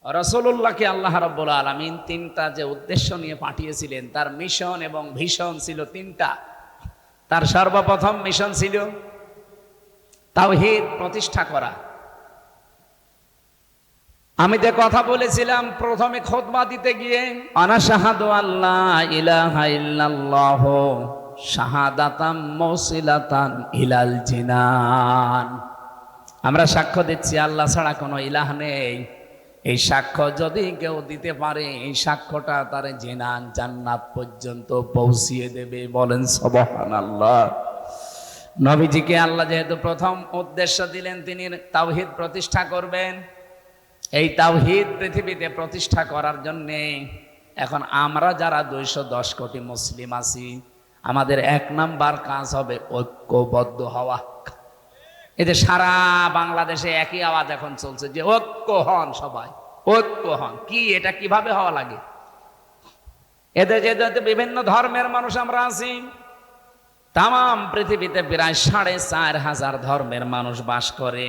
রাসূলুল্লাহকে আল্লাহ রাব্বুল আলামিন তিনটা যে উদ্দেশ্য নিয়ে পাঠিয়েছিলেন, তার মিশন এবং ভিশন ছিল তিনটা। তার সর্বপ্রথম মিশন ছিল তাওহীদ প্রতিষ্ঠা করা। আমি যে কথা বলেছিলাম প্রথমে খুতবা দিতে গিয়ে, আনা শাহাদু আল্লাহ ইলাহা ইল্লাল্লাহ শাহাদাতাম মুসিলাতান ইলাল জিনান। আমরা সাক্ষ্য দিচ্ছি আল্লাহ ছাড়া কোনো ইলাহ নেই। এই সাক্ষ্য যদি কেউ দিতে পারে, এই সাক্ষ্যটা তার জিনান জান্নাত পর্যন্ত পৌঁছিয়ে দেবে। বলেন সুবহানাল্লাহ। নবীজিকে আল্লাহ যেহেতু প্রথম উদ্দেশ্য দিলেন, তিনি তাওহীদ প্রতিষ্ঠা করবেন। এই তাওহীদ পৃথিবীতে প্রতিষ্ঠা করার জন্যে এখন আমরা যারা 210 কোটি মুসলিম আছি, আমাদের 1 নাম্বার কাজ হবে ঐক্যবদ্ধ হওয়া। এতে সারা বাংলাদেশে একই আওয়াজ এখন চলছে যে ঐক্য হন, সবাই ঐক্য হন। কি এটা কিভাবে হওয়া লাগে? এতে যে বিভিন্ন ধর্মের মানুষ আমরা আছি, তাম পৃথিবীতে প্রায় 4,500 ধর্মের মানুষ বাস করে।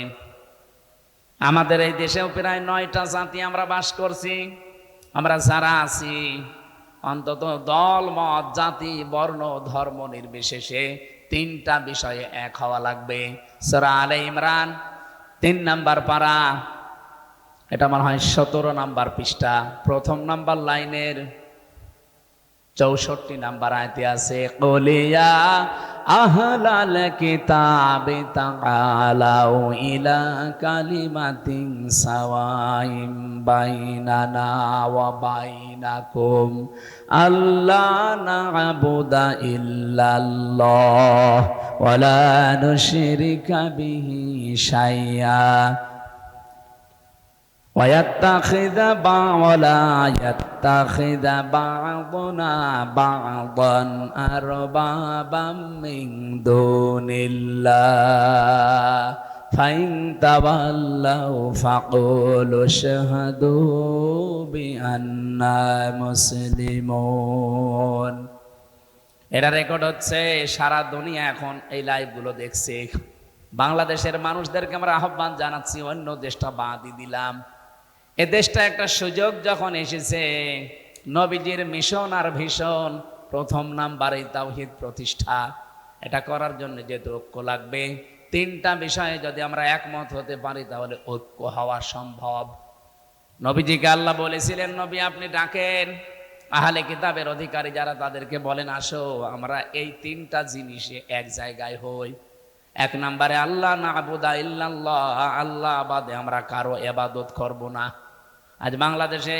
আমাদের এই দেশেও প্রায় 9টা জাতি আমরা বাস করছি। আমরা যারা আছি অন্তত দল মত জাতি বর্ণ ধর্ম নির্বিশেষে 3টা বিষয়ে এক হওয়া লাগবে। সূরা আলে ইমরান 3 নাম্বার পারা, এটা মনে হয় 17 নাম্বার পৃষ্ঠা, প্রথম নাম্বার লাইনের 64 নাম্বার আয়াতে আছে, কুলিয়া আহলাল কিতাবি তাআলাউ ইলা কালিমাতিন সাওয়াইম বাইনানা ওয়া বাইনাকুম আল্লা না'বুদা ইল্লাল্লাহ ওয়া লা নুশরিকা বিহি শাইআ وَيَتَّخِذَ بَعْضُنَا بَعْضًا أَرْبَابًا مِّن دُونِ اللَّهِ فَإِن تَوَلَّوْا فَقُولُوا اشْهَدُوا بِأَنَّا مُسْلِمُونَ। এটা রেকর্ড হচ্ছে, সারা দুনিয়া এখন এই লাইভগুলো দেখছে। বাংলাদেশের মানুষদেরকে আমরা আহ্বান জানাচ্ছি, অন্য দেশটা বাদই দিলাম, এ দেশটা একটা সুযোগ যখন এসেছে, নবীজির মিশন আর ভিশন প্রথম নাম্বারে তাওহীদ প্রতিষ্ঠা। এটা করার জন্য যেহেতু ঐক্য লাগবে, 3টা বিষয়ে যদি আমরা একমত হতে পারি তাহলে ঐক্য হওয়া সম্ভব। নবীজিকে আল্লাহ বলেছিলেন, নবী আপনি ডাকেন আহলে কিতাবের অধিকারী যারা, তাদেরকে বলেন আসো আমরা এই 3টা জিনিসে এক জায়গায় হই। 1 নম্বরে আল্লাহ না'বুদা ইল্লাল্লাহ, আল্লাহ বাদে আমরা কারো ইবাদত করব না। আজ বাংলাদেশে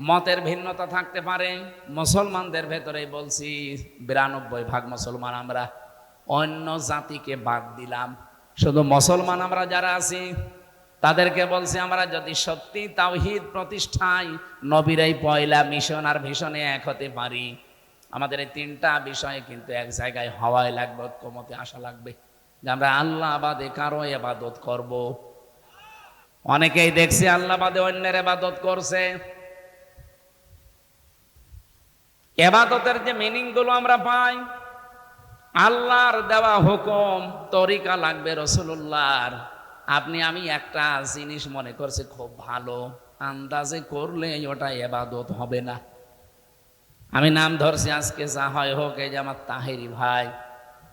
মতের ভিন্নতা থাকতে পারে, মুসলমানদের ভেতরে বলছি 92% মুসলমান আমরা, অন্য জাতিকে বাদ দিলাম, শুধু মুসলমান আমরা যারা আছি তাদেরকে বলছি আমরা যদি সত্যি তাওহীদ প্রতিষ্ঠায় নবীর এই পয়লা মিশন আর ভিশনে এক হতে পারি, আমাদের এই 3টা বিষয়ে কিন্তু এক জায়গায় হওয়াই লাগবে, ঐক্যমতে আসা লাগবে যে আমরা আল্লাহ বাদে কারো ইবাদত করব। অনেকেই দেখছি আল্লাহ বাদে অন্যের ইবাদত করছে। ইবাদতের যে মিনিং গুলো আমরা পাই, আল্লাহর দেওয়া হুকুম তরিকা লাগবে রাসূলুল্লাহর। আপনি আমি একটা জিনিস মনে করছি খুব ভালো, আন্দাজে করলে ওটা ইবাদত হবে না। আমি নাম ধরছি আজকে, যা হয় হোক, এই যে আমার তাহেরি ভাই,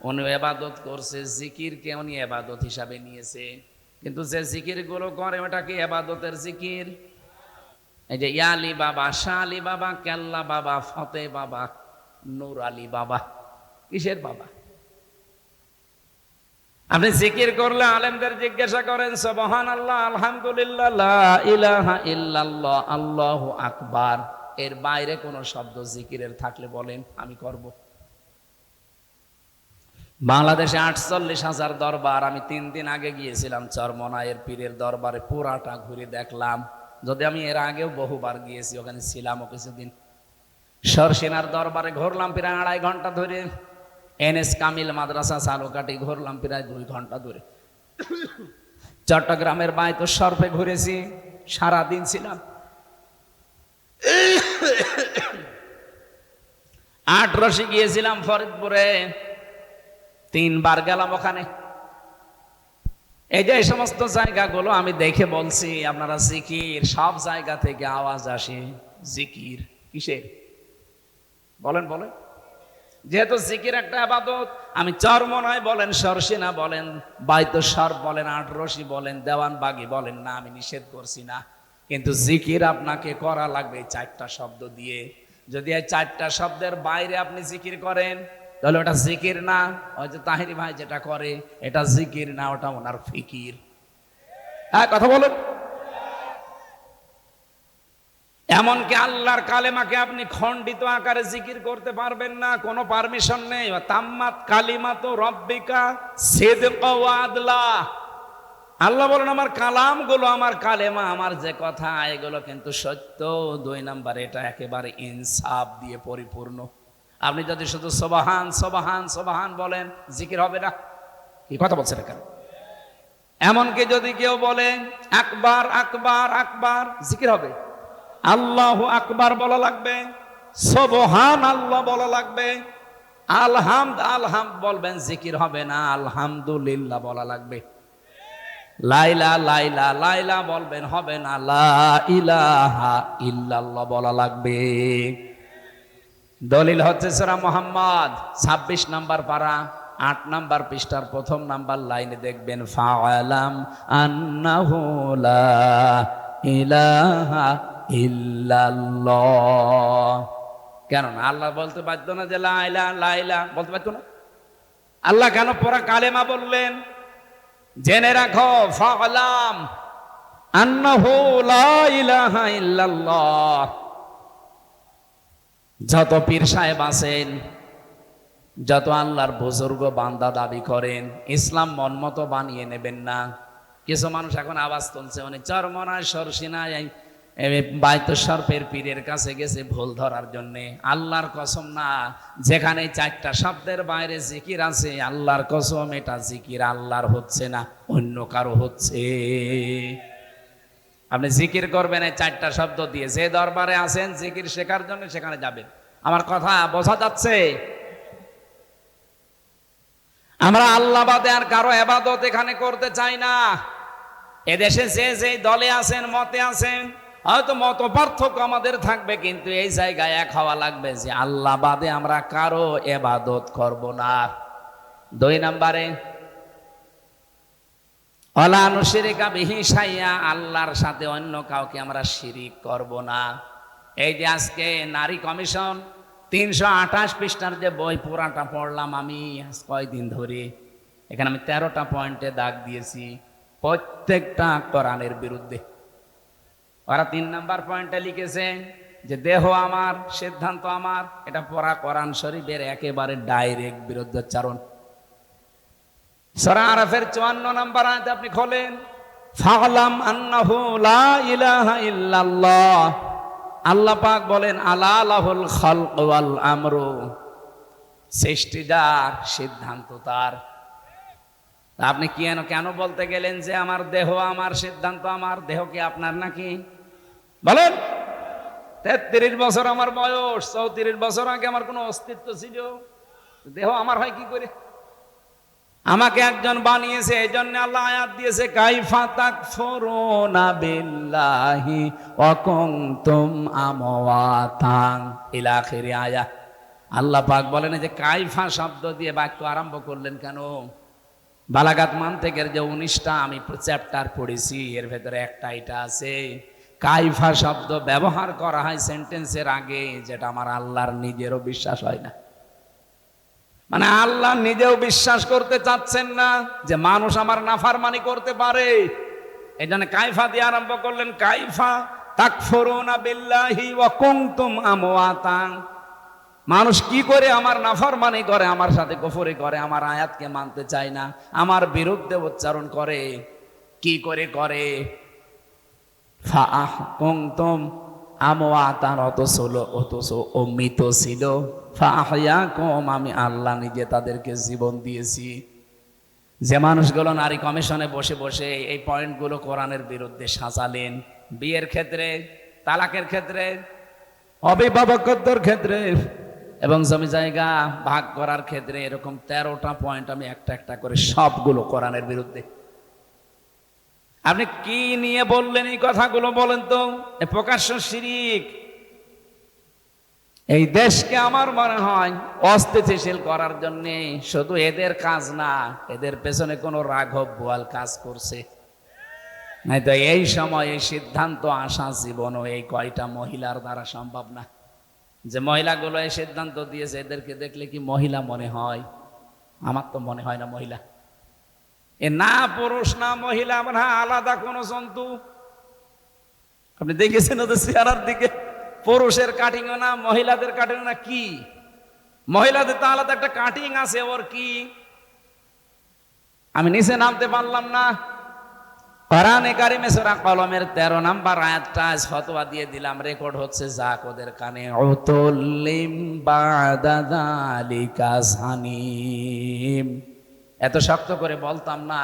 উনি ইবাদত করছে, জিকিরকে উনি ইবাদত হিসাবে নিয়েছে, কিন্তু যে জিকির গুলো করে ওটা কি ইবাদতের জিকির? এই যে ইয়ালি বাবা, শাহ আলী বাবা, কেল্লা বাবা, ফতে বাবা, নূর আলী বাবা, কিসের বাবা? আপনি জিকির করলে আলেমদের জিজ্ঞাসা করেন সুবহানাল্লাহ, আলহামদুলিল্লাহ, লা ইলাহা ইল্লাল্লাহ, আল্লাহু আকবার, এর বাইরে কোন শব্দ জিকিরের থাকলে বলেন আমি করব। বাংলাদেশে 48,000 দরবার, আমি 3 দিন আগে গিয়েছিলাম চরমনায়ের পীরের দরবারে, পুরাটা ঘুরে দেখলাম। যদি আমি এর আগেও বহুবার গিয়েছি, ওখানে ছিলামও কিছুদিন। সরসিনার দরবারে ঘুরলাম প্রায় 2.5 ঘন্টা ধরে, এনএস কামিল মাদ্রাসা চালুকাটি ঘুরলাম প্রায় 2 ঘন্টা ধরে। চট্টগ্রামের বায়তুল শরফে ঘুরেছি, সারাদিন ছিলাম। 8 গিয়েছিলাম ফরিদপুরে, 3 বার গেলাম ওখানে। এই যে এই সমস্ত জায়গাগুলো আমি দেখে বলছি, আপনারা জিকির সব জায়গা থেকে আওয়াজ আসে। জিকির কিসের বলেন বলেন? যেহেতু জিকির একটা ইবাদত, আমি চরমনায় বলেন, সরসিনা বলেন, বাইতুস্বর বলেন, আটরশি বলেন, দেওয়ানবাগি বলেন না, আমি নিষেধ করছি না, কিন্তু জিকির আপনাকে করা লাগবে এই চারটা শব্দ দিয়ে। যদি এই চারটা শব্দের বাইরে আপনি জিকির করেন তাহলে ওটা জিকির না। ওই যে তাহিরি ভাই যেটা করে এটা জিকির না, ওটা ওনার ফিকির। হ্যাঁ, কথা বলুন। এমনকি আল্লাহর কালেমাকে আপনি খণ্ডিত আকারে জিকির করতে পারবেন না, কোনো পারমিশন নেই। তাম্মাত কালিমাতু রব্বিকা সিদকা ওয়া আদলা। আল্লাহ বলেন আমার কালামগুলো, আমার কালেমা, আমার যে কথা, এগুলো কিন্তু সত্য। 2 নাম্বার, এটা একেবারে ইনসাফ দিয়ে পরিপূর্ণ। আপনি যদি শুধু সুবহান সুবহান সুবহান বলেন, জিকির হবে না। কি কথা বলছেন এখানে? এমনকি যদি কেউ বলে আকবার আকবার আকবার, জিকির হবে। আল্লাহু আকবার বলা লাগবে, সুবহান আল্লাহ বলা লাগবে, আলহামদ আলহামদ বলবেন, জিকির হবে না। আলহামদুলিল্লাহ বলা লাগবে। লাইলা লাইলা লাইলা বলবেন, হবে না। লা ইলাহা ইল্লাল্লাহ বলা লাগবে। দলিল হচ্ছে সূরা মুহাম্মদ 26 নাম্বার পারা 8 নাম্বার পৃষ্ঠার 1ম নাম্বার লাইনে দেখবেন, ফাআলাম আন্নাহু লা ইলাহা ইল্লাল্লাহ। কেন না? আল্লাহ বলতে বাধ্য না যে লা ইলাহা লা ইলাহা বলতে বাধ্য না? আল্লাহ কেন পুরা কালেমা বললেন? জেনে রাখো, ফাআলাম আন্নাহু লা ইলাহা ইল্লাল্লাহ। যত পীর সাহেব আছেন, যত আল্লাহর বুজুর্গ বান্দা দাবি করেন, ইসলাম মন মতো বানিয়ে নেবেন না। কিছু মানুষ এখন আওয়াজ তুলছে, উনি চরমনায় সরসিনায় বাইতুস্বরের পীরের কাছে গেছে ভুল ধরার জন্য। আল্লাহর কসম না, যেখানে 4টা শব্দের বাইরে জিকির আছে, আল্লাহর কসম এটা জিকির আল্লাহর হচ্ছে না, অন্য কারো হচ্ছে। আপনি জিকির করবেন এই 4টা শব্দ দিয়ে। যে দরবারে আছেন জিকির শেখার জন্য, সেখানে যাবেন। আমার কথা বোঝা যাচ্ছে? আমরা আল্লাহ বাদে আর কারো ইবাদত এখানে করতে চাই না। এদেশে যে যে দলে আছেন, মতে আছেন, হয়তো মত পার্থক্য আমাদের থাকবে, কিন্তু এই জায়গায় এক হওয়া লাগবে যে আল্লাহ বাদে আমরা কারো ইবাদত করব না। 2 নাম্বারে, ওয়ালা নুশরিকা বিহি শাইআ, আল্লাহর সাথে অন্য কাউকে আমরা শিরিক করব না। এই যে আজকে নারী কমিশন 328 পৃষ্ঠার যে বই পুরাটা পড়লাম আমি আজ কয়দিন ধরে, এখানে আমি 13টা পয়েন্টে দাগ দিয়েছি, প্রত্যেকটা কোরআনের বিরুদ্ধে। ওরা 3 নাম্বার পয়েন্টে লিখেছে যে দেহ আমার, সিদ্ধান্ত আমার। এটা পড়া কোরআন শরীফের একেবারে ডাইরেক্ট বিরুদ্ধোচ্চারণ। সূরা আরাফের 54 নাম্বার আয়াতে আপনি খোলেন, ফাআলাম আন্নাহু লা ইলাহা ইল্লাল্লাহ। আল্লাহ পাক বলেন আলা লাহুল খালক ওয়াল আমরু, সৃষ্টি যার, সিদ্ধান্ত তার। আপনি কেন বলতে গেলেন যে আমার দেহ আমার, সিদ্ধান্ত আমার? দেহ কি আপনার নাকি? বলেন। 33 বছর আমার বয়স, 34 বছর আগে আমার কোনো অস্তিত্ব ছিল? দেহ আমার হয় কি করে? আমাকে একজন বানিয়েছে, এই জন্য আল্লাহ আয়াত দিয়েছে, কাইফা তাকফুরুনা বিল্লাহি ওয়া কুনতুম আমওয়াতান ইলা আখিরি আয়াত। আল্লাহ পাক বলেন যে কাইফা শব্দ দিয়ে বাক্য আরম্ভ করলেন কেন? বালাগাত মান্তিকের যে 19টা আমি চ্যাপ্টার পড়েছি, এর ভেতরে একটা এটা আছে, কাইফা শব্দ ব্যবহার করা হয় সেন্টেন্সের আগে, যেটা আমার আল্লাহর নিজেরও বিশ্বাস হয় না। মানে আল্লাহ নিজেও বিশ্বাস করতে চাচ্ছেন না যে মানুষ আমার নাফরমানি করতে পারে। এই জন্য কাইফা দিয়ে আরম্ভ করলেন, কাইফা তাকফুরুনা বিল্লাহি ওয়া কুনতুম আমওয়াতান। মানুষ কি করে আমার নাফরমানি করে, আমার সাথে কুফরি করে, আমার আয়াতকে মানতে চায় না, আমার বিরুদ্ধে উচ্চারণ করে। কি করে করে? ফাআহকুনতুম আমওয়াতান, অথচ ও মৃত ছিল। ফাআহইয়াকুম, আমি আল্লাহ নিজে তাদেরকে জীবন দিয়েছি। যে মানুষগুলো নারী কমিশনে বসে বসে এই পয়েন্টগুলো কোরআনের বিরুদ্ধে সাজালেন, বিয়ের ক্ষেত্রে, তালাকের ক্ষেত্রে, অবিবাহিতদের ক্ষেত্রে এবং জমি জায়গা ভাগ করার ক্ষেত্রে, এরকম 13টা পয়েন্ট আমি একটা একটা করে সবগুলো কোরআনের বিরুদ্ধে। আপনি কি নিয়ে বললেন এই কথাগুলো বলেন তো? প্রকাশ্য শিরিক। এই দেশকে আমার মনে হয় অস্থিতিশীল করার জন্য শুধু এদের কাজ না, এদের পেছনে কোনো রাঘব বোয়াল কাজ করছে। নাই তো এই সময় এই সিদ্ধান্ত আসা জীবনও এই কয়টা মহিলার দ্বারা সম্ভব না। যে মহিলাগুলো এই সিদ্ধান্ত দিয়েছে, এদেরকে দেখলে কি মহিলা মনে হয়? আমার তো মনে হয় না মহিলা। এ না পুরুষ না মহিলা, আমার আলাদা কোন জন্তু। আপনি দেখেছেন ওদের চেহারার দিকে? পুরুষের কাটিংও না, মহিলাদের কাটিং না। কি মহিলাদের তো আলাদা একটা কাটিং আছে, ওর কি? আমি নিচে নামতে পারলাম না। কোরআনে কারিমে সূরা কলমের 13 নাম্বার আয়াতটা ফতোয়া দিয়ে দিলাম, রেকর্ড হচ্ছে, যাক ওদের কানে। উতুল্লিম বাদা যালিকা জানিম। এত শক্ত করে বলতাম না।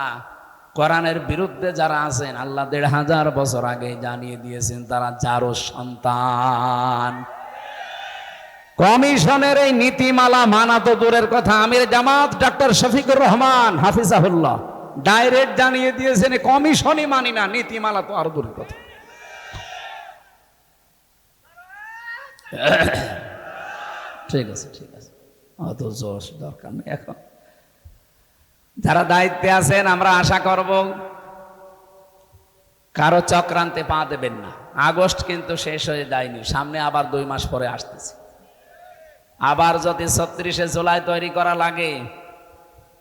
কোরআনের বিরুদ্ধে যারা আছেন, আল্লাহ 1500 বছর আগে জানিয়ে দিয়েছেন তারা যারও সন্তান। কমিশনের এই নীতিমালা মানা তো দূরের কথা, আমির জামাত ডক্টর শফিকুর রহমান হাফিজাহুল্লাহ ডাইরেক্ট জানিয়ে দিয়েছেন কমিশনই মানি না, নীতিমালা তো আরো দূরের কথা। ঠিক আছে, ঠিক আছে, অত জোশ দরকার নেই এখন। যারা দায়িত্বে আছেন, আমরা আশা করব কারো চক্রান্তে পা দেবেন না। আগস্ট কিন্তু শেষ হয়ে যায়নি, সামনে আবার 2 মাস পরে আসতেছে। আবার যদি 36শে জুলাই তৈরি করা লাগে,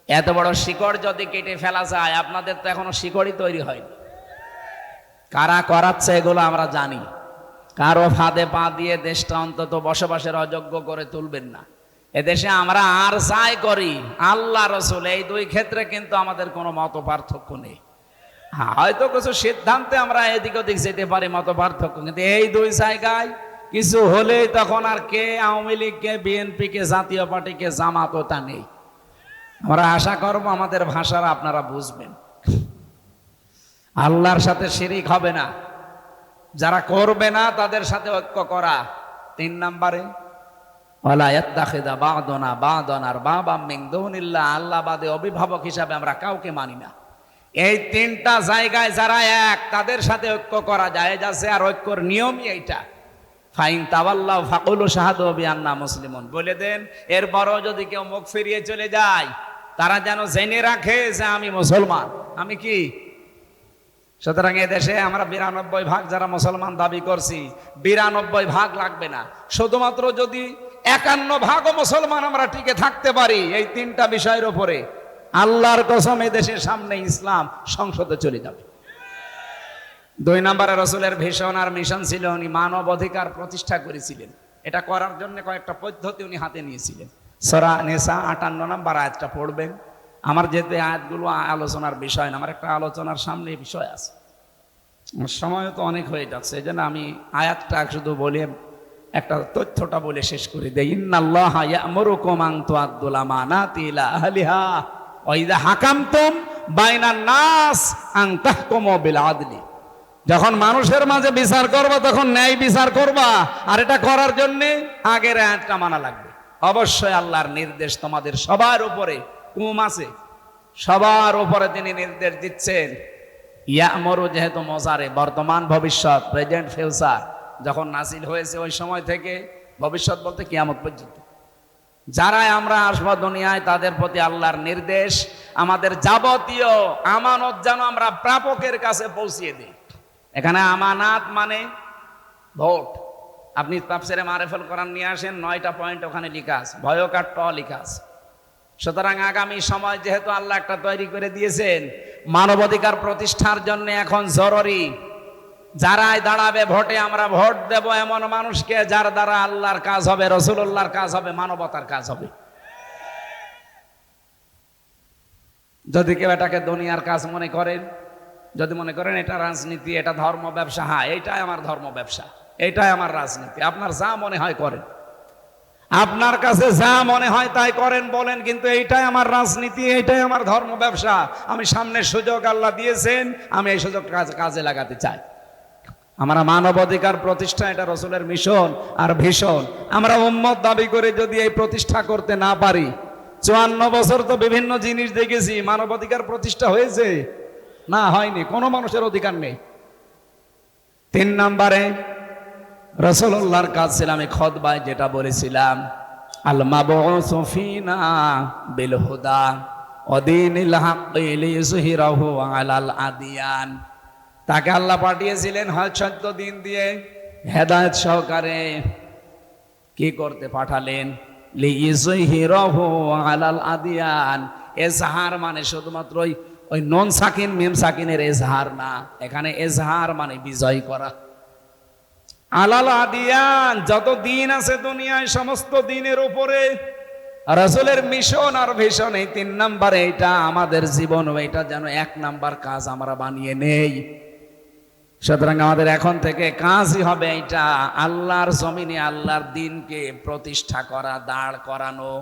এত বড় শিকড় যদি কেটে ফেলা যায়, আপনাদের তো এখনো শিকড়ই তৈরি হয়নি। কারা করাচ্ছে এগুলো আমরা জানি। কারো ফাঁদে পা দিয়ে দেশটা অন্তত বসবাসের অযোগ্য করে তুলবেন না। এদেশে আমরা আর যাই করি, আল্লাহ রসুল, এই 2 ক্ষেত্রে কিন্তু আমাদের কোনো মত পার্থক্য নেই। হয়তো কিছু সিদ্ধান্তে আমরা এদিক ওদিক যেতে পারি, মত পার্থক্য, কিন্তু এই 2 জায়গায় কিছু হলেই তখন আর কে আওয়ামী লীগ, কে বিএনপি, কে জাতীয় পার্টি, কে জামাত, ওটা নেই। আমরা আশা করব আমাদের ভাষারা আপনারা বুঝবেন। আল্লাহর সাথে শিরিক হবে না, যারা করবে না তাদের সাথে ঐক্য করা। 3 নম্বরে ওয়ালা ইয়াত্তাখিযা বা'দুনা বা'দান আরবাবাম মিন দুনিল্লাহ, আল্লাহ বাদে অভিভাবক হিসাবে আমরা কাউকে মানি না। এই 3টা জায়গায় যারা এক, তাদের সাথে ঐক্য করা জায়েজ আছে, আর ঐক্যর নিয়মই এইটা। ফাইন তাওয়াল্লাহু ফাকুলু শাহাদু বিআন্না মুসলিমুন, বলে দেন। এরপরও যদি কেউ মুখ ফিরিয়ে চলে যায়, তারা যেন জেনে রাখে যে আমি মুসলমান, আমি কি। সুতরাং এদেশে আমরা 92% যারা মুসলমান দাবি করছি, 92% লাগবে না, শুধুমাত্র যদি 51% মুসলমান আমরা টিকে থাকতে পারি এই 3টা বিষয়ের উপরে, আল্লাহর কসম এদেশের সামনে ইসলাম সংসদে চলে যাবে। 2 নম্বরে রসুলের ভীষণ আর মিশন ছিল, উনি মানব অধিকার প্রতিষ্ঠা করেছিলেন। এটা করার জন্য কয়েকটা পদ্ধতি উনি হাতে নিয়েছিলেন। সূরা নিসা 58 নম্বর আয়াতটা পড়বেন। আমার যেহেতু আয়াতগুলো আলোচনার বিষয় না, আমার একটা আলোচনার সামনে বিষয় আছে, সময় তো অনেক হয়ে যাচ্ছে, এই জন্য আমি আয়াতটা শুধু বলে একটা তথ্যটা বলে শেষ করে দেই। ইন্নাল্লাহা ইয়া'মুরুকুম আন তুআদ্দুল আমানাতি ইলা আহলিহা ওয়া ইযা হাকামতুম বাইনান নাস আন তাহকুমু বিল আদলি। যখন মানুষের মাঝে বিচার করবা, তখন ন্যায় বিচার করবা, আর এটা করার জন্য আগের আয়াতটা মানা লাগবে। অবশ্যই আল্লাহর নির্দেশ তোমাদের সবার উপরে কুম আছে, সবার উপরে তিনি নির্দেশ দিচ্ছেন। ইয়া'মুরু যেহেতু মোজারে, বর্তমান ভবিষ্যৎ, প্রেজেন্ট ফিউচার, যখন নাজিল হয়েছে ওই সময় থেকে ভবিষ্যৎ বলতে কিয়ামত পর্যন্ত যারাই আমরা আসবো দুনিয়ায়, তাদের প্রতি আল্লাহর নির্দেশ, আমাদের যাবতীয় আমানত যেন আমরা প্রাপকের কাছে পৌঁছিয়ে দিই। এখানে আমানাত মানে ভোট। আপনি তাফসিরে মারিফুল কোরআন নিয়ে আসেন, 9টা পয়েন্ট ওখানে লেখা আছে, ভয়কার ট লেখা আছে। সুতরাং আগামী সময় যেহেতু আল্লাহ একটা তৈরি করে দিয়েছেন মানবাধিকার প্রতিষ্ঠার জন্য, এখন জরুরি যারাই দাঁড়াবে ভোটে, আমরা ভোট দেব এমন মানুষকে যার দ্বারা আল্লাহর কাজ হবে, রাসূলুল্লাহর কাজ হবে, মানবতার কাজ হবে। যদি কেউ এটাকে দুনিয়ার কাজ মনে করেন, যদি মনে করেন এটা রাজনীতি, এটা ধর্ম ব্যবসা, হ্যাঁ এইটাই আমার ধর্ম ব্যবসা, এইটাই আমার রাজনীতি, আপনার যা মনে হয় করেন, আপনার কাছে যা মনে হয় তাই করেন, বলেন, কিন্তু এইটাই আমার রাজনীতি, এইটাই আমার ধর্ম ব্যবসা, আমি সামনে সুযোগ আল্লাহ দিয়েছেন, আমি এই সুযোগ কাজে লাগাতে চাই। আমরা মানবাধিকার প্রতিষ্ঠা, এটা রাসূলের মিশন আর ভীষণ। আমরা উম্মত দাবি করে যদি এই প্রতিষ্ঠা করতে না পারি, 54 বছর তো বিভিন্ন জিনিস দেখেছি, মানবাধিকার প্রতিষ্ঠা হয়েছে? না, হয়নি, কোনো মানুষের অধিকার নেই। 3 নম্বরে রাসূলুল্লাহর কাছে ছিল, আমি খুতবায় যেটা বলেছিলাম, আল মাবউসু ফিনা বিল হুদা ওয়া দীনিল হাক্কি লিইয়ুযহিরাহু আলাল আদিয়ান। তাকে আল্লাহ পাঠিয়েছিলেন সত্য দিন দিয়ে, হেদায়েত সহকারে। কি করতে পাঠালেন? লিইয়ুযহিরাহু আলাল আদিয়ান। এজহার মানে শুধুমাত্র ওই নুন সাকিন মিম সাকিনের এজহার না, এখানে এজহার মানে বিজয় করা। আলাল আদিয়ান, যত দিন আছে দুনিয়ায় সমস্ত দিনের উপরে রাসূলের মিশন আর ভিশন এই 3 নম্বরে, এটা আমাদের জীবন, এটা যেন 1 নাম্বার কাজ আমরা বানিয়ে নেই। সুতরাং আমাদের এখন থেকে কাজই হবে এটা, আল্লাহর জমিনে আল্লাহর দ্বীনকে প্রতিষ্ঠা করা, দাঁড় করানো।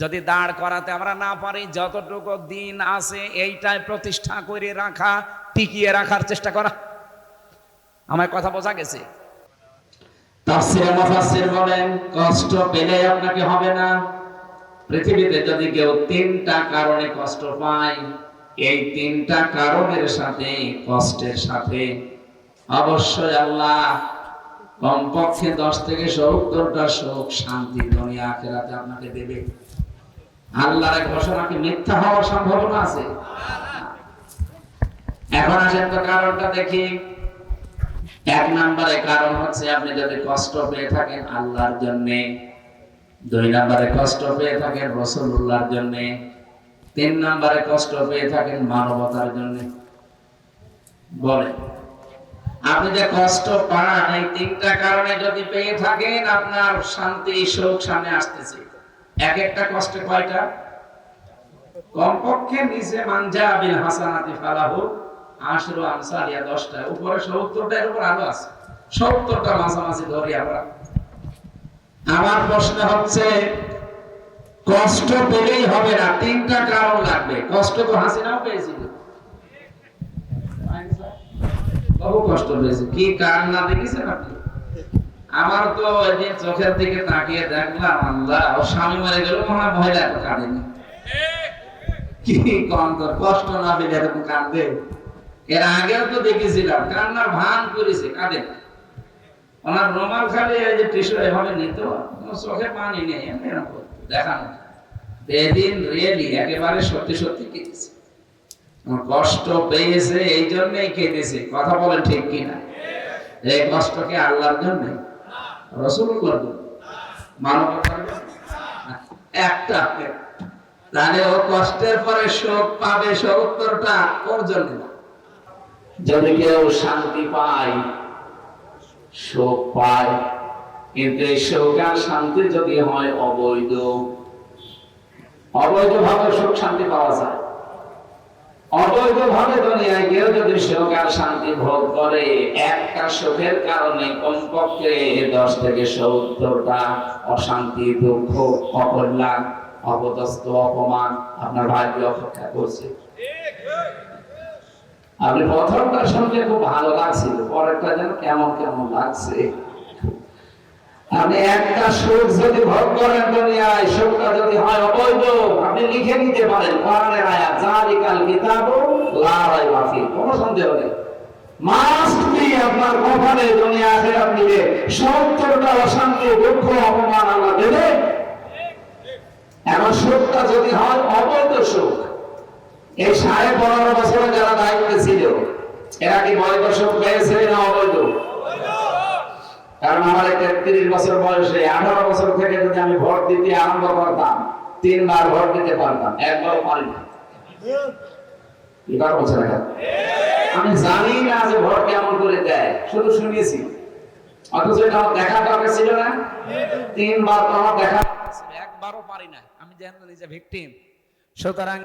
যদি দাঁড় করাতে আমরা না পারি, যতটুকু দিন আছে এইটাই প্রতিষ্ঠা করে রাখা, টিকিয়ে রাখার চেষ্টা করা। আমার কথা বোঝা গেছে? তাফসীরে মুফাসসির বলেন, কষ্ট পেলে আপনাকে হবে না। পৃথিবীতে যদি কেউ 3টা কারণে কষ্ট পায়, এই 3টা কারণের সাথে, কষ্টের সাথে অবশ্যই আল্লাহ কমপক্ষে 10 থেকে 70টা সুখ শান্তি দুনিয়া আখিরাতে আপনাকে দেবে। আল্লাহর ঘোষণা কি মিথ্যা হওয়ার সম্ভাবনা আছে? এখন আসেন তো কারণটা দেখি। 1 নম্বরে কারণ হচ্ছে, আপনি যদি কষ্ট পেয়ে থাকেন আল্লাহর জন্য, 2 নম্বরে কষ্ট পেয়ে থাকেন রাসূলুল্লাহর জন্য, 3 নম্বরে কষ্ট পেয়ে থাকেন মানবতার জন্য। বলে আপনি যে কষ্ট পান, এই 3টা কারণে যদি পেয়ে থাকেন, আপনার শান্তি সুখ সামনে আসতেছে। এক একটা কষ্টে কয়টা? কমপক্ষে নিচে মানজা বিল হাসানাতি ফালাহু আশরু আমসালিয়া, 10টা, উপরে 70টা, এর উপর আরো আছে 70টা মাঝামাঝি ধরি আমরা। আমার প্রশ্ন হচ্ছে, কষ্ট পেলেই হবে না, 3টা কারণ লাগবে। কষ্ট তো হাসিনাও পেয়েছিল, বহু কষ্ট পেয়েছে। কি কান্না দেখেছেন আপনি? আমার তো ওই যে চোখের দিকে তাকিয়ে দেখলাম, আল্লাহ, ও স্বামী মরে গেল, মনে হয় মহিলা এত কাঁদেনি। কি কষ্ট না পেলে এরকম কাঁদবে? এর আগেও তো দেখেছিলাম কান্নার ভান করেছে, কাঁদে না। ওনার রুমাল খালি এই যে টিস্যু এভাবে নিত, চোখে পানি নেই, এরকম দেখানো। এদিন রিয়েলি একেবারে সত্যি সত্যি কেঁদেছে, কষ্ট পেয়েছে, এই জন্যই কেঁদেছে। কথা বলেন ঠিক কিনা? এই কষ্টকে আল্লাহর জন্য, রাসূলুল্লাহর জন্য, মানবতার জন্য একটা। তাহলে ও কষ্টের পরে সুখ পাবে 70টা, ওর জন্য না। যদি কেউ শান্তি পায়, সুখ পায়, কিন্তু এই সুখ আর শান্তি যদি হয় অবৈধ, অবৈধভাবে সুখ শান্তি পাওয়া যায়। অবৈধভাবে দুনিয়ায় কেউ যদি সুখ আর শান্তি ভোগ করে, একটা সুখের কারণে কমপক্ষে 10 থেকে 70টা অশান্তি, দুঃখ, অকল্যাণ, অপদস্থ, অপমান আপনার ভাগ্যে অপেক্ষা করছে। আপনি প্রথমটা শুনতে খুব ভালো লাগছিল, পরেরটা যেন কেমন কেমন লাগছে। আপনি একটা সুখ যদি ভোগ করেন দুনিয়ায়, সুখটা যদি হয় অবৈধ, আপনি লিখে নিতে পারেন কোরআনের আয়াত, যালিকাল কিতাবু লা রাইবা ফীহি, কোনো সন্দেহ নেই। মাস্ট বি আপনার কপালে দুনিয়া আখিরাত মিলে 70টা অশান্তি, দুঃখ, অপমান আল্লাহ দেবে। এখন সুখটা যদি হয় অবৈধ সুখ, এই 15.5 বছরে যারা দায়িত্বে ছিল, এরা কি বৈধ সুখ পেয়েছে না অবৈধ? কারণ আমার 33 বছর বয়সে 18 বছর থেকে যদি আমি ভোট দিতে আরম্ভ করতাম, 3 বার ভোট দিতে পারতাম, একবারও পারি না। আমি জানি না যে ভোট কেমন করে দেয়, শুধু শুনিয়েছি। অথচ এটা আমার দেখা দরকার ছিল না। 3 বার তো আমার দেখা, একবারও পারি না। আমি যেন নিজে ভিকটিম। সুতরাং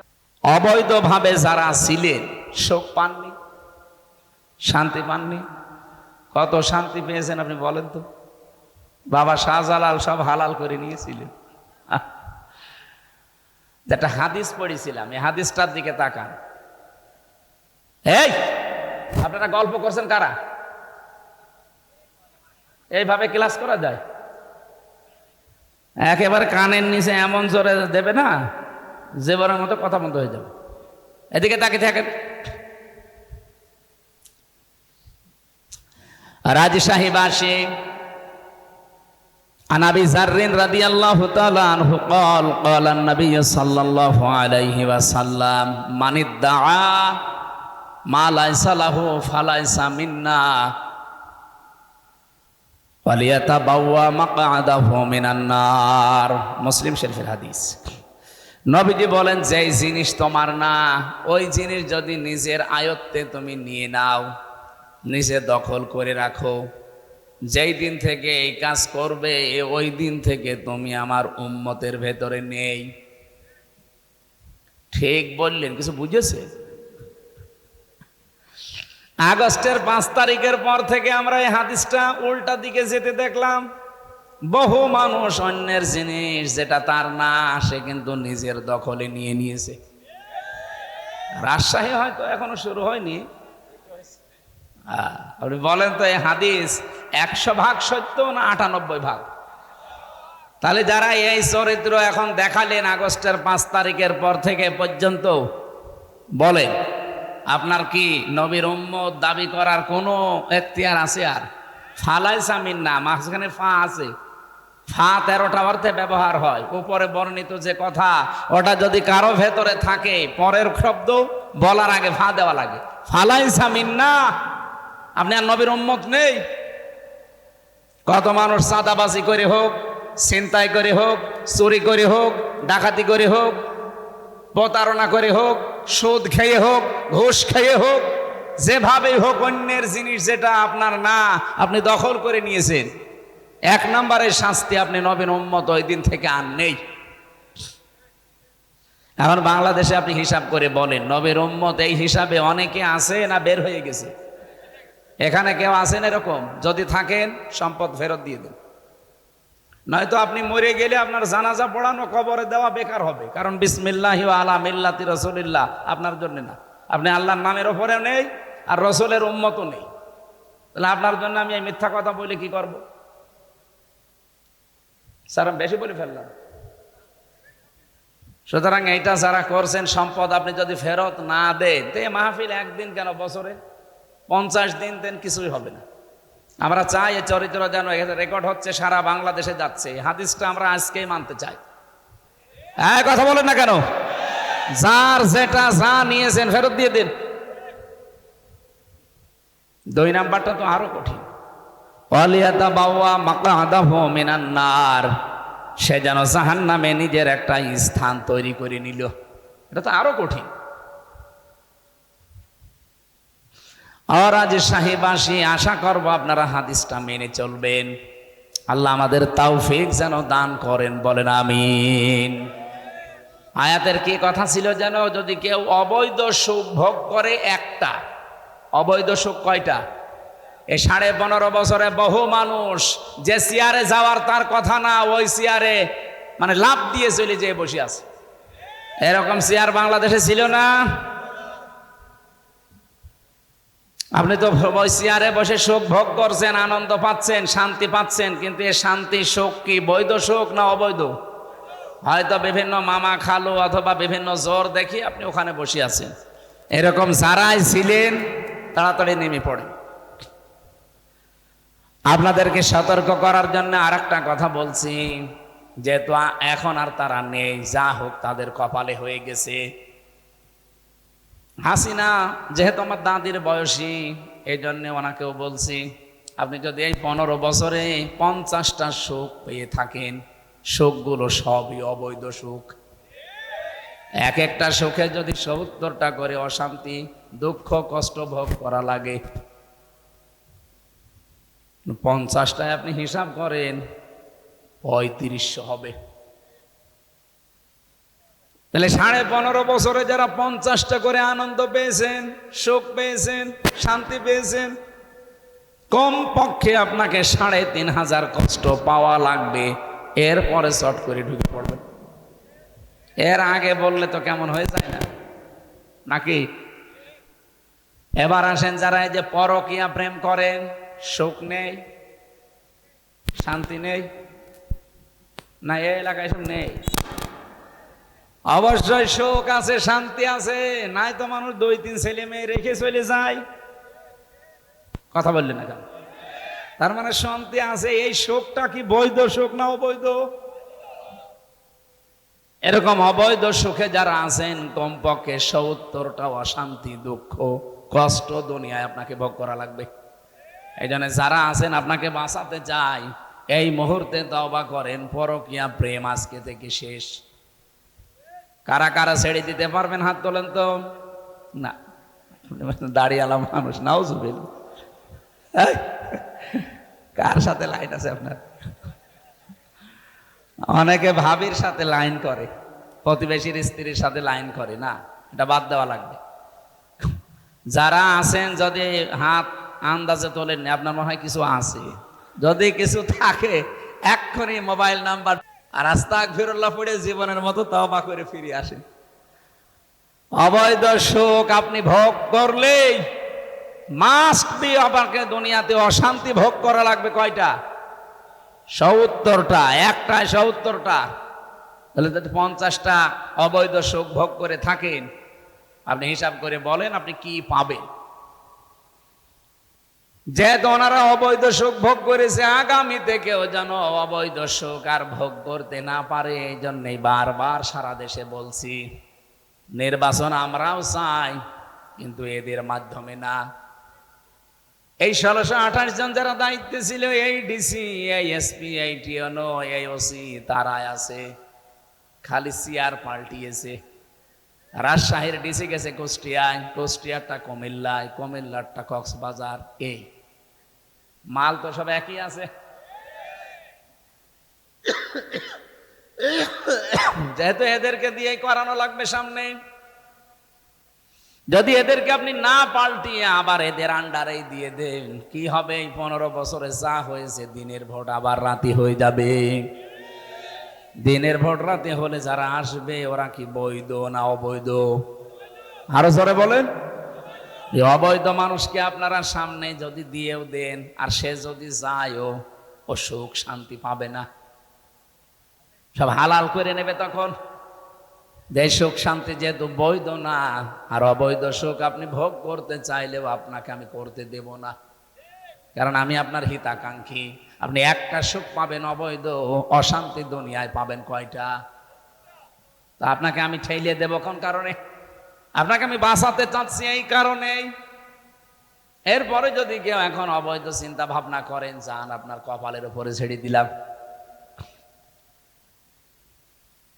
অবৈধভাবে যারা ছিলেন, সুখ পাননি, শান্তি পাননি। কত শান্তি পেয়েছেন আপনি বলেন তো? বাবা শাহজালাল সব হালাল করে নিয়েছিলেন। যেটা হাদিস পড়েছিলাম, এই হাদিসটার দিকে তাকান। এই আপনারা গল্প করছেন কারা? এইভাবে ক্লাস করা যায়? একেবারে কানের নিচে এমন জোরে দেবে না, জেবরের মতো কথা বন্ধ হয়ে যাবে। এদিকে তাকিয়ে থাকেন। রাজশাহী বাসী عن ابي ذر رضي الله تعالى عنه قال قال النبي صلى الله عليه وسلم من ادعى ما ليس له فليس منا وليتبوأ مقعده من النار মুসলিম শরীফের হাদিস। নবীজি বলেন, যে জিনিস তোমার না ওই জিনিস যদি নিজের আয়ত্তে তুমি নিয়ে নাও, নিজে দখল করে রাখো, যেই দিন থেকে এই কাজ করবে ওই দিন থেকে তুমি আমার উম্মতের ভেতরে নেই। ঠিক বললেন, কিছু বুঝেছে? আগস্টের 5 তারিখের পর থেকে আমরা এই হাদিসটা উল্টা দিকে যেতে দেখলাম। বহু মানুষ অন্যের জিনিস যেটা তার না সে কিন্তু নিজের দখলে নিয়ে নিয়েছে। রাজশাহী হয়তো এখনো শুরু হয়নি। আপনি বলেন তো, এই হাদিস 100 ভাগ সত্য না 98 ভাগ? তাহলে যারা এই চরিত্র এখন দেখালেন আগস্টের 5 তারিখের পর থেকে পর্যন্ত, বলেন আপনার কি নবীর উম্মত দাবি করার কোনো এখতিয়ার আছে? আর ফালাইসা মিন্না, মাঝখানে ফা আছে, ফা 13টা অর্থে ব্যবহার হয়। উপরে বর্ণিত যে কথা ওটা যদি কারো ভেতরে থাকে, পরের শব্দ বলার আগে ফা দেওয়া লাগে। ফালাইসা মিন্না, আপনি আর নবীর উম্মত নেই। কত মানুষ চাঁদাবাজি করে হোক, ছিনতাই করে হোক, চুরি করে হোক, ডাকাতি করে হোক, প্রতারণা করে হোক, সুদ খেয়ে হোক, ঘুষ খেয়ে হোক, যেভাবেই হোক অন্যের জিনিস যেটা আপনার না আপনি দখল করে নিয়েছেন। 1 নম্বরের শাস্তি, আপনি নবীর উম্মত ওই দিন থেকে আর নেই। এখন বাংলাদেশে আপনি হিসাব করে বলেন, নবীর উম্মত এই হিসাবে অনেকে আছে না বের হয়ে গেছে? এখানে কেউ আছেন এরকম? যদি থাকেন সম্পদ ফেরত দিয়ে দেন, নয়তো আপনি মরে গেলে আপনার জানাজা পড়ানো, কবরে দেওয়া বেকার হবে। কারণ বিসমিল্লাহি ওয়া আলা মিল্লাতি রাসূলিল্লাহ আপনার জন্য না, আপনি আল্লাহর নামের ওপরেও নেই আর রসুলের উম্মতও নেই। তাহলে আপনার জন্য আমি এই মিথ্যা কথা বলে কি করব? স্যার আমি বেশি বলে ফেললাম। সুতরাং এইটা যারা করছেন, সম্পদ আপনি যদি ফেরত না দেন, তে মাহফিল একদিন কেন, বছরে 50 দিন দেন, কিছুই হবে না। আমরা চাই এই চরিত্র যেন রেকর্ড হচ্ছে, সারা বাংলাদেশে যাচ্ছে। হাদিসটা আমরা আজকেই মানতে চাই। হ্যাঁ, কথা বলেন না কেন? যার যেটা যা নিয়েছেন ফেরত দিয়ে দিন। 2 নাম্বারটা তো আরো কঠিন। ওয়ালিয়াতাবাওয়া মাকআদাহু মিনান নার, সে যেন জাহান্নামে নিজের একটা স্থান তৈরি করে নিল। এটা তো আরো কঠিন। আর আজ শাহীবাসী আশা করব আপনারা হাদিসটা মেনে চলবেন। আল্লাহ আমাদের তৌফিক যেন দান করেন, বলেন আমিন। আয়াতের কি কথা ছিল যেন? যদি কেউ অবৈধ সুখ ভোগ করে, একটা অবৈধ সুখ কয়টা? এই 15.5 বছরে বহু মানুষ যে চেয়ারে যাওয়ার তার কথা না, ওই চেয়ারে মানে লাফ দিয়ে চলে যেয়ে বসে আছে। এরকম চেয়ার বাংলাদেশে ছিল না? আপনি তো ওই চেয়ারে বসে সুখ ভোগ করছেন, আনন্দ পাচ্ছেন, শান্তি পাচ্ছেন, কিন্তু এই শান্তি সুখ কি বৈধ সুখ না অবৈধ? হয়তো বিভিন্ন মামা খালু অথবা বিভিন্ন জোর দেখি আপনি ওখানে বসে আছেন। এরকম যারাই ছিলেন তাড়াতাড়ি নেমে পড়েন। আপনাদেরকে সতর্ক করার জন্য আরেকটা কথা বলছি, যেহেতু এখন আর তারা নেই, যা হোক তাদের কপালে হয়ে গেছে। হাসিনা যেহেতু আমার দাদির বয়সী, এই জন্য ওনাকেও বলছি, আপনি যদি এই 15 বছরে 50টা সুখ পেয়ে থাকেন, সুখগুলো সবই অবৈধ সুখ। এক একটা সুখে যদি 70টা করে অশান্তি, দুঃখ, কষ্ট ভোগ করা লাগে, 50টায় আপনি হিসাব করেন 3500 হবে। তাহলে 15.5 বছরে যারা 50টা করে আনন্দ পেয়েছেন, সুখ পেয়েছেন, শান্তি পেয়েছেন, কম পক্ষে আপনাকে 3500 কষ্ট পাওয়া লাগবে। এরপরে চট করে ঢুকে পড়বেন। এর আগে বললে তো কেমন হয়ে যায় না নাকি? এবার আসেন, যারা এই যে পরকীয়া প্রেম করেন, সুখ নেই, শান্তি নেই না? এই এলাকায় সব নেই। অবশ্যই সুখ আছে, শান্তি আছে, নাই তো মানুষ 2-3 ছেলে মেয়ে রেখে চলে যায়। কথা বললেন না কেন? তার মানে শান্তি আছে। এই শোকটা কি বৈধ শোক না অবৈধ? এরকম অবৈধ সুখে যারা আছেন কমপক্ষে ৭০টা অশান্তি, দুঃখ, কষ্ট দুনিয়ায় আপনাকে ভোগ করা লাগবে। এই জন্য যারা আছেন আপনাকে বাঁচাতে চাই, এই মুহূর্তে তওবা করেন, পরকীয়া প্রেম আজকে থেকে শেষ। কারা কারা ছেড়ে দিতে পারবেন হাত তোলেন তো। না, দাঁড়িয়ালা মানুষ, নাউজুবিল্লাহ। কার সাথে লাইন আছে আপনার? অনেকে ভাবির সাথে লাইন করে, প্রতিবেশীর স্ত্রীর সাথে লাইন করে। না, এটা বাদ দেওয়া লাগবে। যারা আছেন যদি হাত আন্দাজে তোলেন, আপনার মনে হয় কিছু আছে। যদি কিছু থাকে এক্ষুনি মোবাইল নাম্বার আর আস্তাগফিরুল্লাহ পড়ে জীবনের মতো তওবা করে ফিরে আসেন। অবৈধ সুখ আপনি ভোগ করলেই মাস্ট বি আপনাকে দুনিয়াতে অশান্তি ভোগ করা লাগবে। কয়টা? ৭০টা। একটায় ৭০টা। তাহলে যদি 50টা অবৈধ সুখ ভোগ করে থাকেন, আপনি হিসাব করে বলেন আপনি কি পাবেন। যেহেতু ওনারা অবৈধ সুখ ভোগ করেছে, আগামীতে কেউ যেন অবৈধ সুখ আর ভোগ করতে না পারে, এই জন্যই বারবার সারা দেশে বলছি, নির্বাচন আমরাও চাই, কিন্তু এদের মাধ্যমে না। এই ১৬২৮ জন যারা দায়িত্বে ছিল, এই ডিসি, এই এসপি, এই টিওনো, এই ওসি, তারাই আছে, খালি চেয়ার পাল্টিয়েছে। রাজশাহীর ডিসি গেছে কুষ্টিয়ায়, কুষ্টিয়ারটা কুমিল্লায়, কুমিল্লারটা কক্সবাজার। এই মাল তো সব একই আছে। যেহেতু এদেরকে দিয়ে করানো লাগবে সামনে, যদি এদেরকে আপনি না পাল্টিয়ে আবার এদের আন্ডারেই দিয়ে দেন, কি হবে? এই 15 বছরে যা হয়েছে, দিনের ভোট আবার রাতে হয়ে যাবে। দিনের ভোট রাতে হলে যারা আসবে ওরা কি বৈধ না অবৈধ? আরো জোরে বলেন। এই অবৈধ মানুষকে আপনারা সামনে যদি দিয়েও দেন, আর সে যদি যায়ও, ও সুখ শান্তি পাবে না। সব হালাল করে নেবে তখন। যে সুখ শান্তি যেহেতু বৈধ না, আর অবৈধ সুখ আপনি ভোগ করতে চাইলেও আপনাকে আমি করতে দেব না, কারণ আমি আপনার হিতাকাঙ্ক্ষী। আপনি একটা সুখ পাবেন অবৈধ, অশান্তি দুনিয়ায় পাবেন কয়টা? তা আপনাকে আমি ঠেলিয়ে দেব কোন কারণে? আপনাকে আমি বাঁচাতে চাচ্ছি এই কারণেই। এরপরে যদি কেউ এখন অবৈধ চিন্তা ভাবনা করেন, যান, আপনার কপালের উপরে ছেড়ে দিলাম।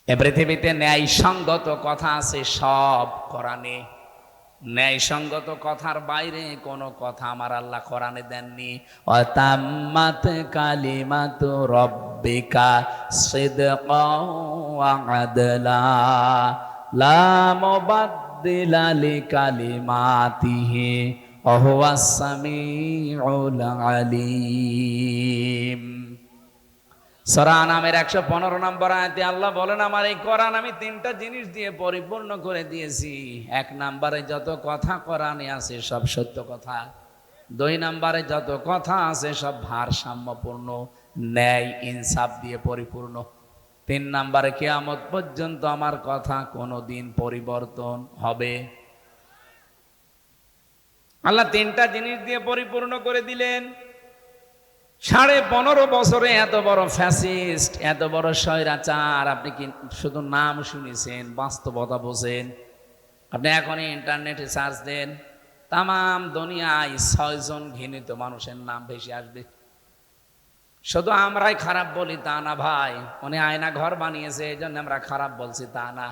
এ পৃথিবীতে ন্যায়সঙ্গত কথা আছে সব কোরআনে। ন্যায়সঙ্গত কথার বাইরে কোনো কথা আমার আল্লাহ কোরআনে দেননি। ওয়াতাম্মাত কালিমাতু রাব্বিকা সিদকাও ওয়া আদলা লা মুবাদদিলা লিকালিমাতিহি ওয়া হুয়াস সামিউল আলিম। সূরা আনামের 115 নম্বর আয়াতে আল্লাহ বলেন, আমার এই কোরআন আমি 3টা জিনিস দিয়ে পরিপূর্ণ করে দিয়েছি। 1 নম্বরে যত কথা কোরআনে আছে সব সত্য কথা। 2 নম্বরে যত কথা আছে সব ভারসাম্যপূর্ণ, ন্যায় ইনসাফ দিয়ে পরিপূর্ণ। 3 নম্বরে কিয়ামত পর্যন্ত আমার কথা কোনোদিন পরিবর্তন হবে। আল্লাহ 3টা জিনিস দিয়ে পরিপূর্ণ করে দিলেন। 15.5 বছরে এত বড় ফ্যাসিস্ট, এত বড় স্বৈরাচার আপনি কি শুধু নাম শুনেছেন? বাস্তবতা বোঝেন? আপনি এখনই ইন্টারনেটে সার্চ দেন, তাম দুনিয়ায় 6 জন ঘৃণিত মানুষের নাম ভেসে আসবে। শুধু আমরাই খারাপ বলি তা না ভাই, উনি আয়না ঘর বানিয়েছে এই জন্য আমরা খারাপ বলছি তা না।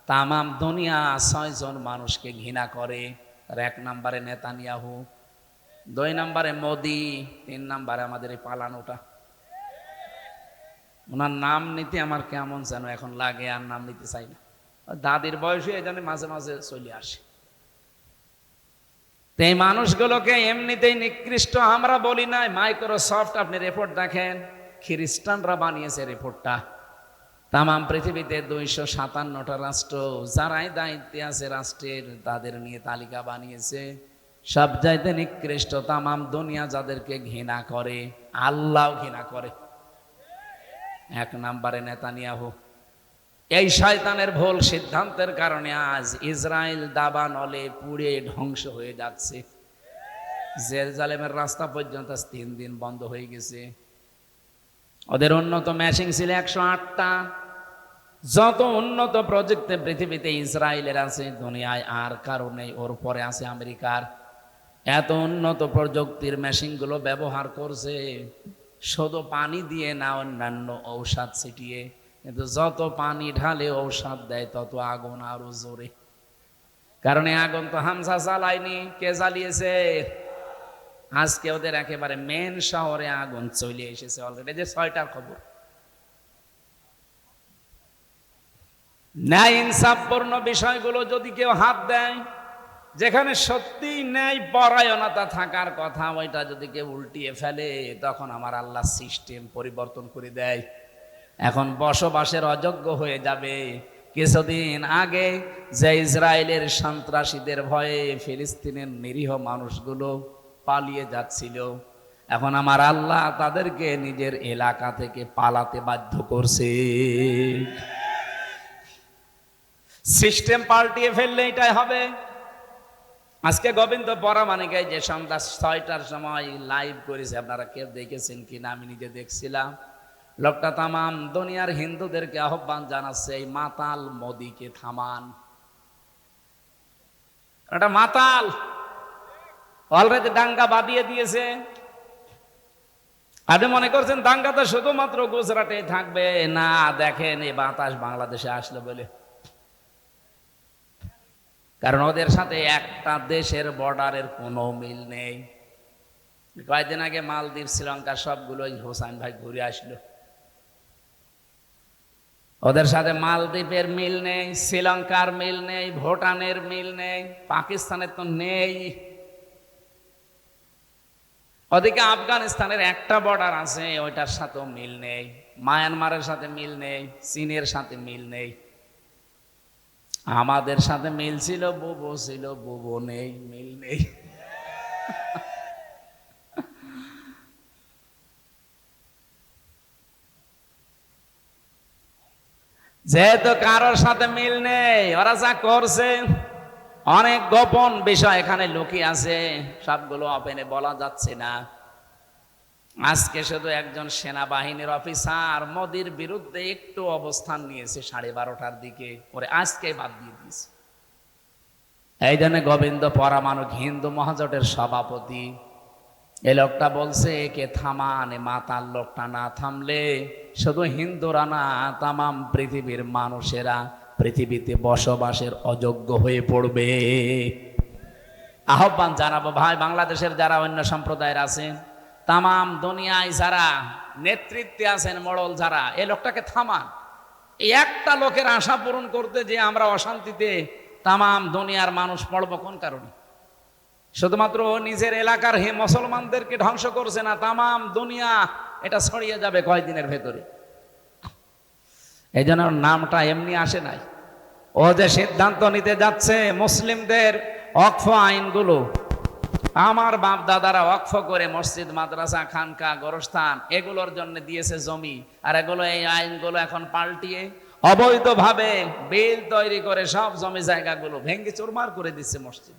তাম দুনিয়া 6 জন মানুষকে ঘৃণা করে। 1 নম্বরে নেতানিয়াহু, 2 নম্বরে মোদি, 3 নম্বরে আমাদের এই পালানোটা। ওনার নাম নিতে আমার কেমন যেন এখন লাগে, আর নাম নিতে চাই না। দাদির বয়সে এই জন্য মাঝে মাঝে চলে আসে। এই মানুষগুলোকে এমনিতেই নিকৃষ্ট আমরা বলি নাই। মাইক্রোসফট, আপনি রিপোর্ট দেখেন, খ্রিস্টানরা বানিয়েছে রিপোর্টটা। তাম পৃথিবীতে 257টা রাষ্ট্র, যারাই দায়িত্বে আছে রাষ্ট্রের, তাদের নিয়ে তালিকা বানিয়েছে। সব চাইতে নিকৃষ্ট তাম দুনিয়া যাদেরকে ঘৃণা করে, আল্লাহ ঘৃণা করে। 1 নম্বরে নেতানিয়াহু। এই শয়তানের ভুল সিদ্ধান্তের কারণে আজ ইসরায়েল দাবানলে পুড়ে ধ্বংস হয়ে যাচ্ছে। জেরুজালেমের রাস্তা পর্যন্ত 3 দিন বন্ধ হয়ে গেছে। ওদের উন্নত মেশিন ছিল 108টা। যত উন্নত প্রযুক্তি পৃথিবীতে ইসরায়েলের আছে, দুনিয়ায় আর কারো নেই। ওর পরে আছে আমেরিকার। এত উন্নত প্রযুক্তির মেশিনগুলো ব্যবহার করছে, শুধু পানি দিয়ে না, অন্যান্য ঔষধ ছিটিয়ে। কিন্তু যত পানি ঢালে ঔষধ দেয়, তত আগুন আরো জোরে। কারণ এই আগুন তো হামজা জ্বালায়নি, কে জ্বালিয়েছে? আজকে ওদের একেবারে মেন শহরে আগুন চলে এসেছে অলরেডি। যে 6টার খবর। ন্যায় ইনসাফপূর্ণ বিষয়গুলো যদি কেউ হাত দেয়, যেখানে সত্যি ন্যায় পরায়ণতা থাকার কথা, ওইটা যদি কেউ উল্টিয়ে ফেলে, তখন আমার আল্লাহ সিস্টেম পরিবর্তন করে দেয়। এখন বসবাসের অযোগ্য হয়ে যাবে। কিছুদিন আগে যে ইসরায়েলের সন্ত্রাসীদের ভয়ে ফিলিস্তিনের নিরীহ মানুষগুলো পালিয়ে যাচ্ছিল, এখন আমার আল্লাহ তাদেরকে নিজের এলাকা থেকে পালাতে বাধ্য করছে। সিস্টেম পাল্টিয়ে ফেললে এটাই হবে। আজকে গোবিন্দ পরামানিকায় যে সন্ধ্যা 6টার সময় লাইভ করেছে, আপনারা কেউ দেখেছেন কিনা? আমি নিজে দেখছিলাম। লোকটা তামাম দুনিয়ার হিন্দুদেরকে আহ্বান জানাচ্ছে, এই মাতাল মোদিকে থামান। এটা মাতাল, অলরেডি দাঙ্গা বাঁধিয়ে দিয়েছে। আপনি মনে করছেন দাঙ্গাটা শুধুমাত্র গুজরাটে থাকবে? না, দেখেন এই বাতাস বাংলাদেশে আসলো বলে। কারণ ওদের সাথে একটা দেশের বর্ডারের কোনো মিল নেই। কয়েকদিন আগে মালদ্বীপ, শ্রীলঙ্কা সবগুলোই হোসেন ভাই ঘুরে আসলো। ওদের সাথে মালদ্বীপের মিল নেই, শ্রীলঙ্কার মিল নেই, ভুটানের মিল নেই, পাকিস্তানের তো নেই। ওদিকে আফগানিস্তানের একটা বর্ডার আছে, ওইটার সাথেও মিল নেই। মায়ানমারের সাথে মিল নেই, চীনের সাথে মিল নেই। আমাদের সাথে মিল ছিল, বুবো ছিল, বুবো নেই, মিল নেই। যেহেতু কারোর সাথে মিল নেই, ওরা যা করছে অনেক গোপন বিষয় এখানে লুকিয়ে আছে, সবগুলো ওপেনে বলা যাচ্ছে না। আজকে শুধু একজন সেনাবাহিনীর অফিসার মোদির বিরুদ্ধে একটু অবস্থান নিয়েছে 12:30টার দিকে, ওরে আজকে বাদ দিয়ে দিয়েছে। এই জন্য গোবিন্দ পরামানুক হিন্দু মহাজোটের সভাপতি, এই লোকটা বলছে একে থামান। মাতাল লোকটা না থামলে শুধু হিন্দুরা না, তামাম পৃথিবীর মানুষেরা পৃথিবীতে বসবাসের অযোগ্য হয়ে পড়বে। আহ্বান জানাবো ভাই, বাংলাদেশের যারা অন্য সম্প্রদায়ের আছেন, তামাম দুনিয়ায় যারা নেতৃত্বে আছেন, মোড়ল যারা, এই লোকটাকে থামান। এই একটা লোকের আশা পূরণ করতে যে আমরা অশান্তিতে তামাম দুনিয়ার মানুষ পড়বো কোন কারণে? শুধুমাত্র নিজের এলাকার মুসলমানদেরকে ধ্বংস করছে না, তামাম দুনিয়া এটা ছড়িয়ে যাবে কয়েকদিনের ভেতরে। এই জন্য নামটা এমনি আসে নাই। ও যে সিদ্ধান্ত নিতে যাচ্ছে মুসলিমদের ওয়াকফ আইনগুলো, আমার বাপ দাদারা ওয়াকফ করে মসজিদ, মাদ্রাসা, খানকা, গোরস্থান এগুলোর জন্য দিয়েছে জমি, আর এগুলো এই আইনগুলো এখন পাল্টিয়ে অবৈধভাবে বিল তৈরি করে সব জমি জায়গাগুলো ভেঙে চুরমার করে দিচ্ছে মসজিদ।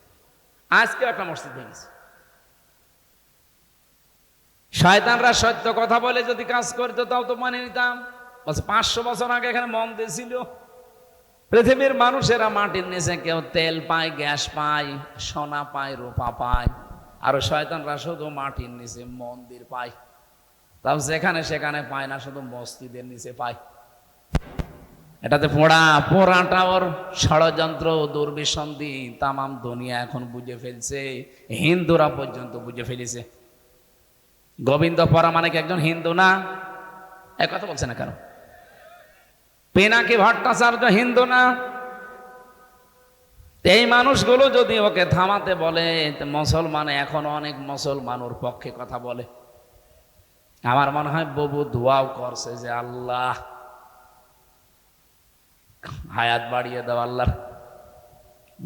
আজকে একটা মসজিদ ভেঙেছে। শয়তানরা সত্য কথা বলে যদি কাজ করতো তাও তো মানে নিতাম। 500 বছর আগে এখানে মন্দির ছিল। পৃথিবীর মানুষেরা মাটির নিচে কেউ তেল পায়, গ্যাস পায়, সোনা পায়, রূপা পায়, আর শয়তানরা শুধু মাটির নিচে মন্দির পায়। তাও যেখানে সেখানে পায় না, শুধু মসজিদের নিচে পায়। এটাতে পোড়াটা ওর ষড়যন্ত্র, দুর্বিসন্ধি তামাম দুনিয়া এখন বুঝে ফেলছে, হিন্দুরা পর্যন্ত বুঝে ফেলেছে। গোবিন্দ পরামানিক একজন হিন্দু না? এক কথা বলছে না কেন? পিনাকি ভট্টাচার্য হিন্দু না? এই মানুষগুলো যদি ওকে থামাতে বলে, মুসলমান এখন অনেক মুসলমান ওর পক্ষে কথা বলে। আমার মনে হয় ববু দোয়াও করছে যে আল্লাহ হায়াত বাড়িয়ে দাও আল্লাহর।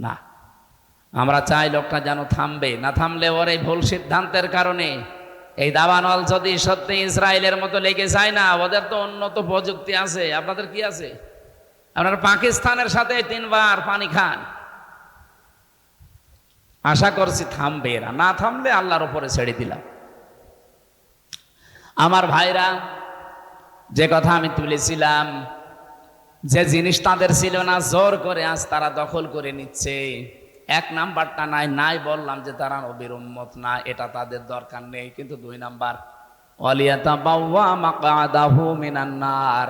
না, আমরা চাই লোকটা যেন থামবে। না থামলে ওর এই ভুল সিদ্ধান্তের কারণে এই দাবানল যদি সত্যি ইসরায়েলের মতো লেগে যায় না, ওদের তো উন্নত প্রযুক্তি আছে। আপনাদের কি আছে? আপনারা পাকিস্তানের সাথে 3 বার পানি খান। আশা করছি থামবে এরা, না থামলে আল্লাহর উপরে ছেড়ে দিলাম। আমার ভাইরা, যে কথা আমি তুলেছিলাম, যে জিনিস তাদের ছিল না জোর করে আজ তারা দখল করে নিচ্ছে। এক নাম্বারটা নাই বললাম যে তারা নবীর উম্মত না, এটা তাদের দরকার নেই। কিন্তু 2 নাম্বার, ওয়ালিয়াতাবাওয়া মাকআদাহু মিনান নার,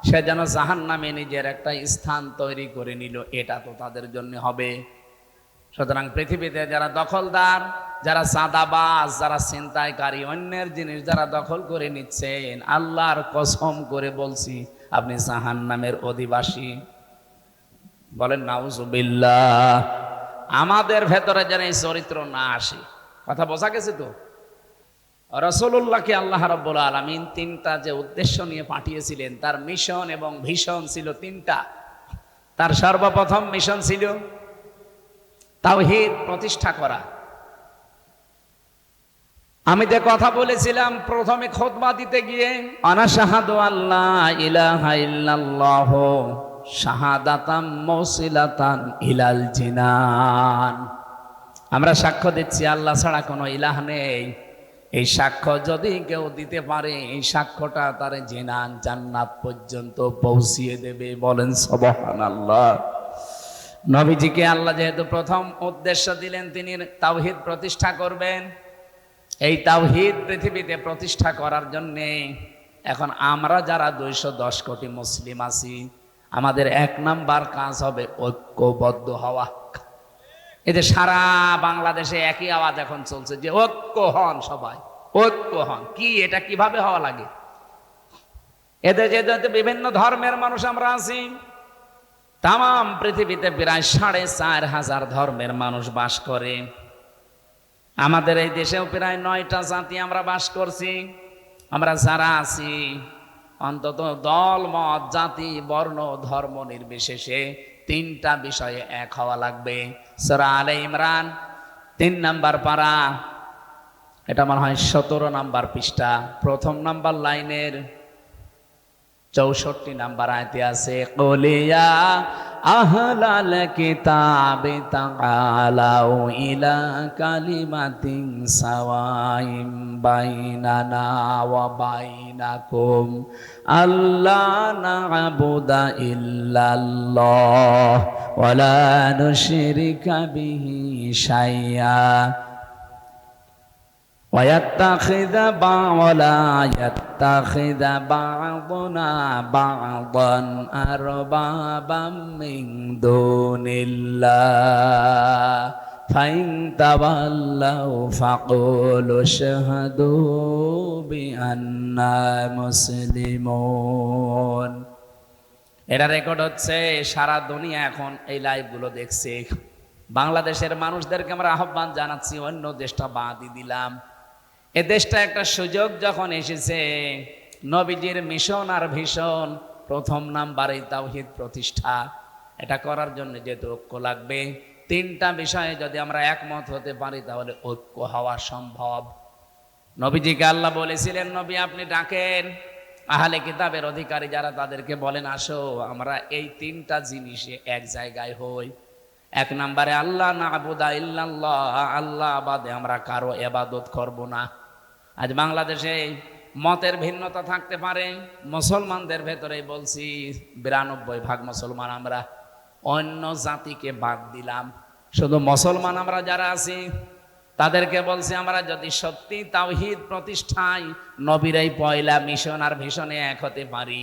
সে যেন জাহান্নামে নিজের একটা স্থান তৈরি করে নিল, এটা তো তাদের জন্য হবে। সুতরাং পৃথিবীতে যারা দখলদার, যারা চাঁদাবাজ, যারা ছিনতাইকারী, অন্যের জিনিস যারা দখল করে নিচ্ছেন, আল্লাহর কসম করে বলছি আপনি জাহান্নামের অধিবাসী। বলেন নাউজুবিল্লাহ। আমাদের ভেতরে যেন এই চরিত্র না আসে। কথা বোঝা গেছে তো? রাসূলুল্লাহকে আল্লাহ রাব্বুল আলামিন 3টা যে উদ্দেশ্য নিয়ে পাঠিয়েছিলেন, তার মিশন এবং ভিশন ছিল 3টা। তার সর্বপ্রথম মিশন ছিল তাওহীদ প্রতিষ্ঠা করা। আমি যে কথা বলেছিলাম প্রথমে খুতবা দিতে গিয়ে, আনা শাহাদু আল্লাহ ইলাহা ইল্লাল্লাহ শাহাদাতাম মুসিলাতান ইলাল জিনান, আমরা সাক্ষ্য দিচ্ছি আল্লাহ ছাড়া কোনো ইলাহ নেই। এই সাক্ষ্য যদি কেউ দিতে পারে, এই সাক্ষ্যটা তার জিনান জান্নাত পর্যন্ত পৌঁছিয়ে দেবে। বলেন সুবহানাল্লাহ। নবীজিকে আল্লাহ যেহেতু প্রথম উদ্দেশ্য দিলেন, তিনি তাওহীদ প্রতিষ্ঠা করবেন। এই তাওহীদ পৃথিবীতে প্রতিষ্ঠা করার জন্যে এখন আমরা যারা 210 কোটি মুসলিম আছি, আমাদের 1 নাম্বার কাজ হবে ঐক্যবদ্ধ হওয়া। এই যে সারা বাংলাদেশে একই আওয়াজ এখন চলছে যে ঐক্য হন, সবাই ঐক্য হন। কি এটা কিভাবে হওয়া লাগে? এদের যে বিভিন্ন ধর্মের মানুষ আমরা আছি, তাম পৃথিবীতে প্রায় 4,500 ধর্মের মানুষ বাস করে। আমাদের এই দেশেও প্রায় 9টা জাতি আমরা বাস করছি। আমরা যারা আছি অন্তত দল মত জাতি বর্ণ ধর্ম নির্বিশেষে 3টা বিষয়ে এক হওয়া লাগবে। সূরা আলে ইমরান 3 নাম্বার পারা, এটা মনে হয় 17 নাম্বার পৃষ্ঠা, 1ম নাম্বার লাইনের 64 নাম্বার আয়াতে আছে, কুলিয়া আহলাল কিতাবি তাআলাউ ইলা কালিমাতিন সাওয়াইম বাইনানা ওয়া বাইনাকুম আল্লা না'বুদা ইল্লাল্লাহ ওয়া লা নুশরিকা বিহি শাইআ وَيَتَّخِذَ بَعْضُنَا بَعْضًا أَرْبَابًا مِّن دُونِ اللَّهِ فَإِن تَوَلَّوْا فَقُولُوا اشْهَدُوا بِأَنَّا মুসলিমুন। এটা রেকর্ড হচ্ছে, সারা দুনিয়া এখন এই লাইভগুলো দেখছে। বাংলাদেশের মানুষদেরকে আমরা আহ্বান জানাচ্ছি, অন্য দেশটা বাদই দিলাম, এ দেশটা একটা সুযোগ যখন এসেছে, নবীজির মিশন আর ভিশন 1ম নাম্বারে তাওহীদ প্রতিষ্ঠা। এটা করার জন্য যেহেতু ঐক্য লাগবে, 3টা বিষয়ে যদি আমরা একমত হতে পারি তাহলে ঐক্য হওয়া সম্ভব। নবীজিকে আল্লাহ বলেছিলেন, নবী আপনি ডাকেন আহলে কিতাবের অধিকারী যারা, তাদেরকে বলেন আসো আমরা এই 3টা জিনিসে এক জায়গায় হই। 1 নাম্বারে আল্লাহ না'বুদা ইল্লাল্লাহ, আল্লাহ বাদে আমরা কারো ইবাদত করব না। আজ বাংলাদেশে মতের ভিন্নতা থাকতে পারে, মুসলমানদের ভেতরে বলছি 92% মুসলমান আমরা, অন্য জাতিকে বাদ দিলাম, শুধু মুসলমান আমরা যারা আছি তাদেরকে বলছি আমরা যদি সত্যি তাওহীদ প্রতিষ্ঠায় নবীর এই পয়লা মিশন আর ভিশনে এক হতে পারি,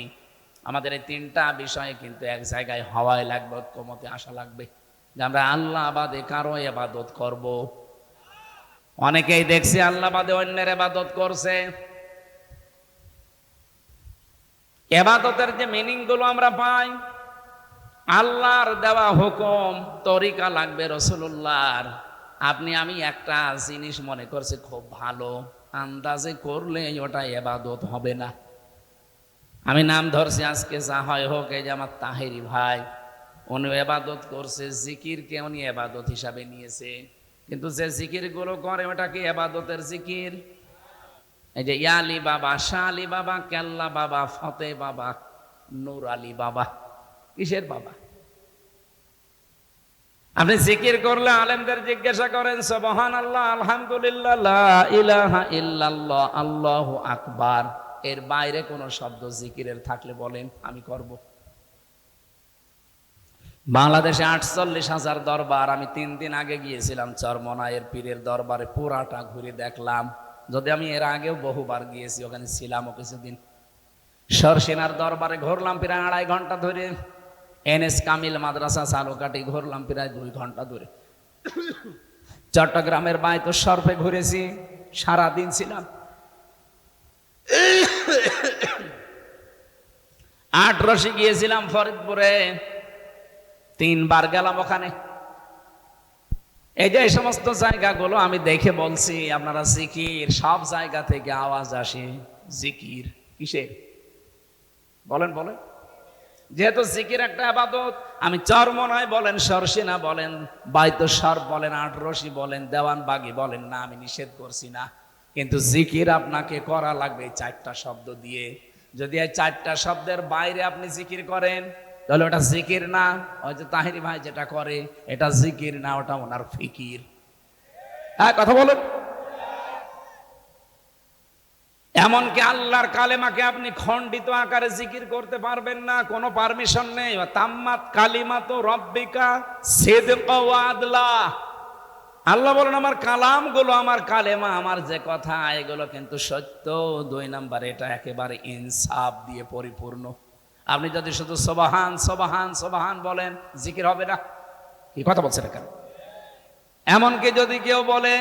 আমাদের এই 3টা বিষয়ে কিন্তু এক জায়গায় হওয়াই লাগবে, ঐক্যমতে আসা লাগবে যে আমরা আল্লাহ বাদে কারো ইবাদত করব। অনেকেই দেখছি আল্লাহ বাদে অন্যের ইবাদত করছে। ইবাদতের যে মিনিং গুলো আমরা পাই, আল্লাহর দেওয়া হুকুম তরিকা লাগবে রাসূলুল্লাহর। আপনি আমি একটা জিনিস মনে করছি খুব ভালো, আন্দাজে করলে ওটা ইবাদত হবে না। আমি নাম ধরছি আজকে, যা হয় হোক, এই যে আমার তাহেরি ভাই, উনি ইবাদত করছে, জিকিরকে উনি ইবাদত হিসাবে নিয়েছে, কিন্তু যে জিকির গুলো করে ওটা কি ইবাদতের জিকির? এই যে ইয়া আলী বাবা, শাহ আলী বাবা, কেল্লা বাবা, ফতে বাবা, নূর আলী বাবা, কিসের বাবা? আপনি জিকির করলে আলেমদের জিজ্ঞাসা করেন সুবহানাল্লাহ, আলহামদুলিল্লাহ, লা ইলাহা ইল্লাল্লাহ, আল্লাহু আকবার, এর বাইরে কোনো শব্দ জিকিরের থাকলে বলেন, আমি করব। বাংলাদেশে 48,000 দরবার। আমি 3 দিন আগে গিয়েছিলাম চরমনায়ের পীরের দরবারে, পুরাটা ঘুরে দেখলাম। যদি আমি এর আগেও বহুবার গিয়েছি, ওখানে ছিলামও কিছুদিন। সরসিনার দরবারে ঘুরলাম প্রায় 2.5 ঘন্টা ধরে। এনএস কামিল মাদ্রাসা চালুকাটি ঘুরলাম প্রায় 2 ঘন্টা ধরে। চট্টগ্রামের বায়তুল শরফে ঘুরেছি, সারাদিন ছিলাম। 8 গিয়েছিলাম ফরিদপুরে, 3 বার গেলাম ওখানে। এই যে এই সমস্ত জায়গাগুলো আমি দেখে বলছি, আপনারা জিকির, সব জায়গা থেকে আওয়াজ আসে জিকির কিসের বলেন বলেন। যেহেতু জিকির একটা ইবাদত, আমি চরমনায় বলেন, সরসিনা বলেন, বায়তুল শরফ বলেন, 8 বলেন, দেওয়ানবাগি বলেন, না আমি নিষেধ করছি না, কিন্তু জিকির আপনাকে করা লাগবে 4টা শব্দ দিয়ে। যদি এই 4টা শব্দের বাইরে আপনি জিকির করেন, তাহলে ওটা জিকির না। ওই যে তাহিরি ভাই যেটা করে, এটা জিকির না, ওটা ওনার ফিকির। হ্যাঁ, কথা বলুন। এমনকি আল্লাহর কালেমাকে আপনি খণ্ডিত আকারে জিকির করতে পারবেন না, কোনো পারমিশন নেই। তাম্মাত কালিমাতু রব্বিকা সিদকা ওয়া আদলা। আল্লাহ বলেন আমার কালামগুলো, আমার কালেমা, আমার যে কথা, এগুলো কিন্তু সত্য। 2 নম্বরে এটা একেবারে ইনসাফ দিয়ে পরিপূর্ণ। আপনি যদি শুধু সুবহান সুবহান সুবহান বলেন, জিকির হবে না। কি কথা বলছেন কেন? এমনকি যদি কেউ বলে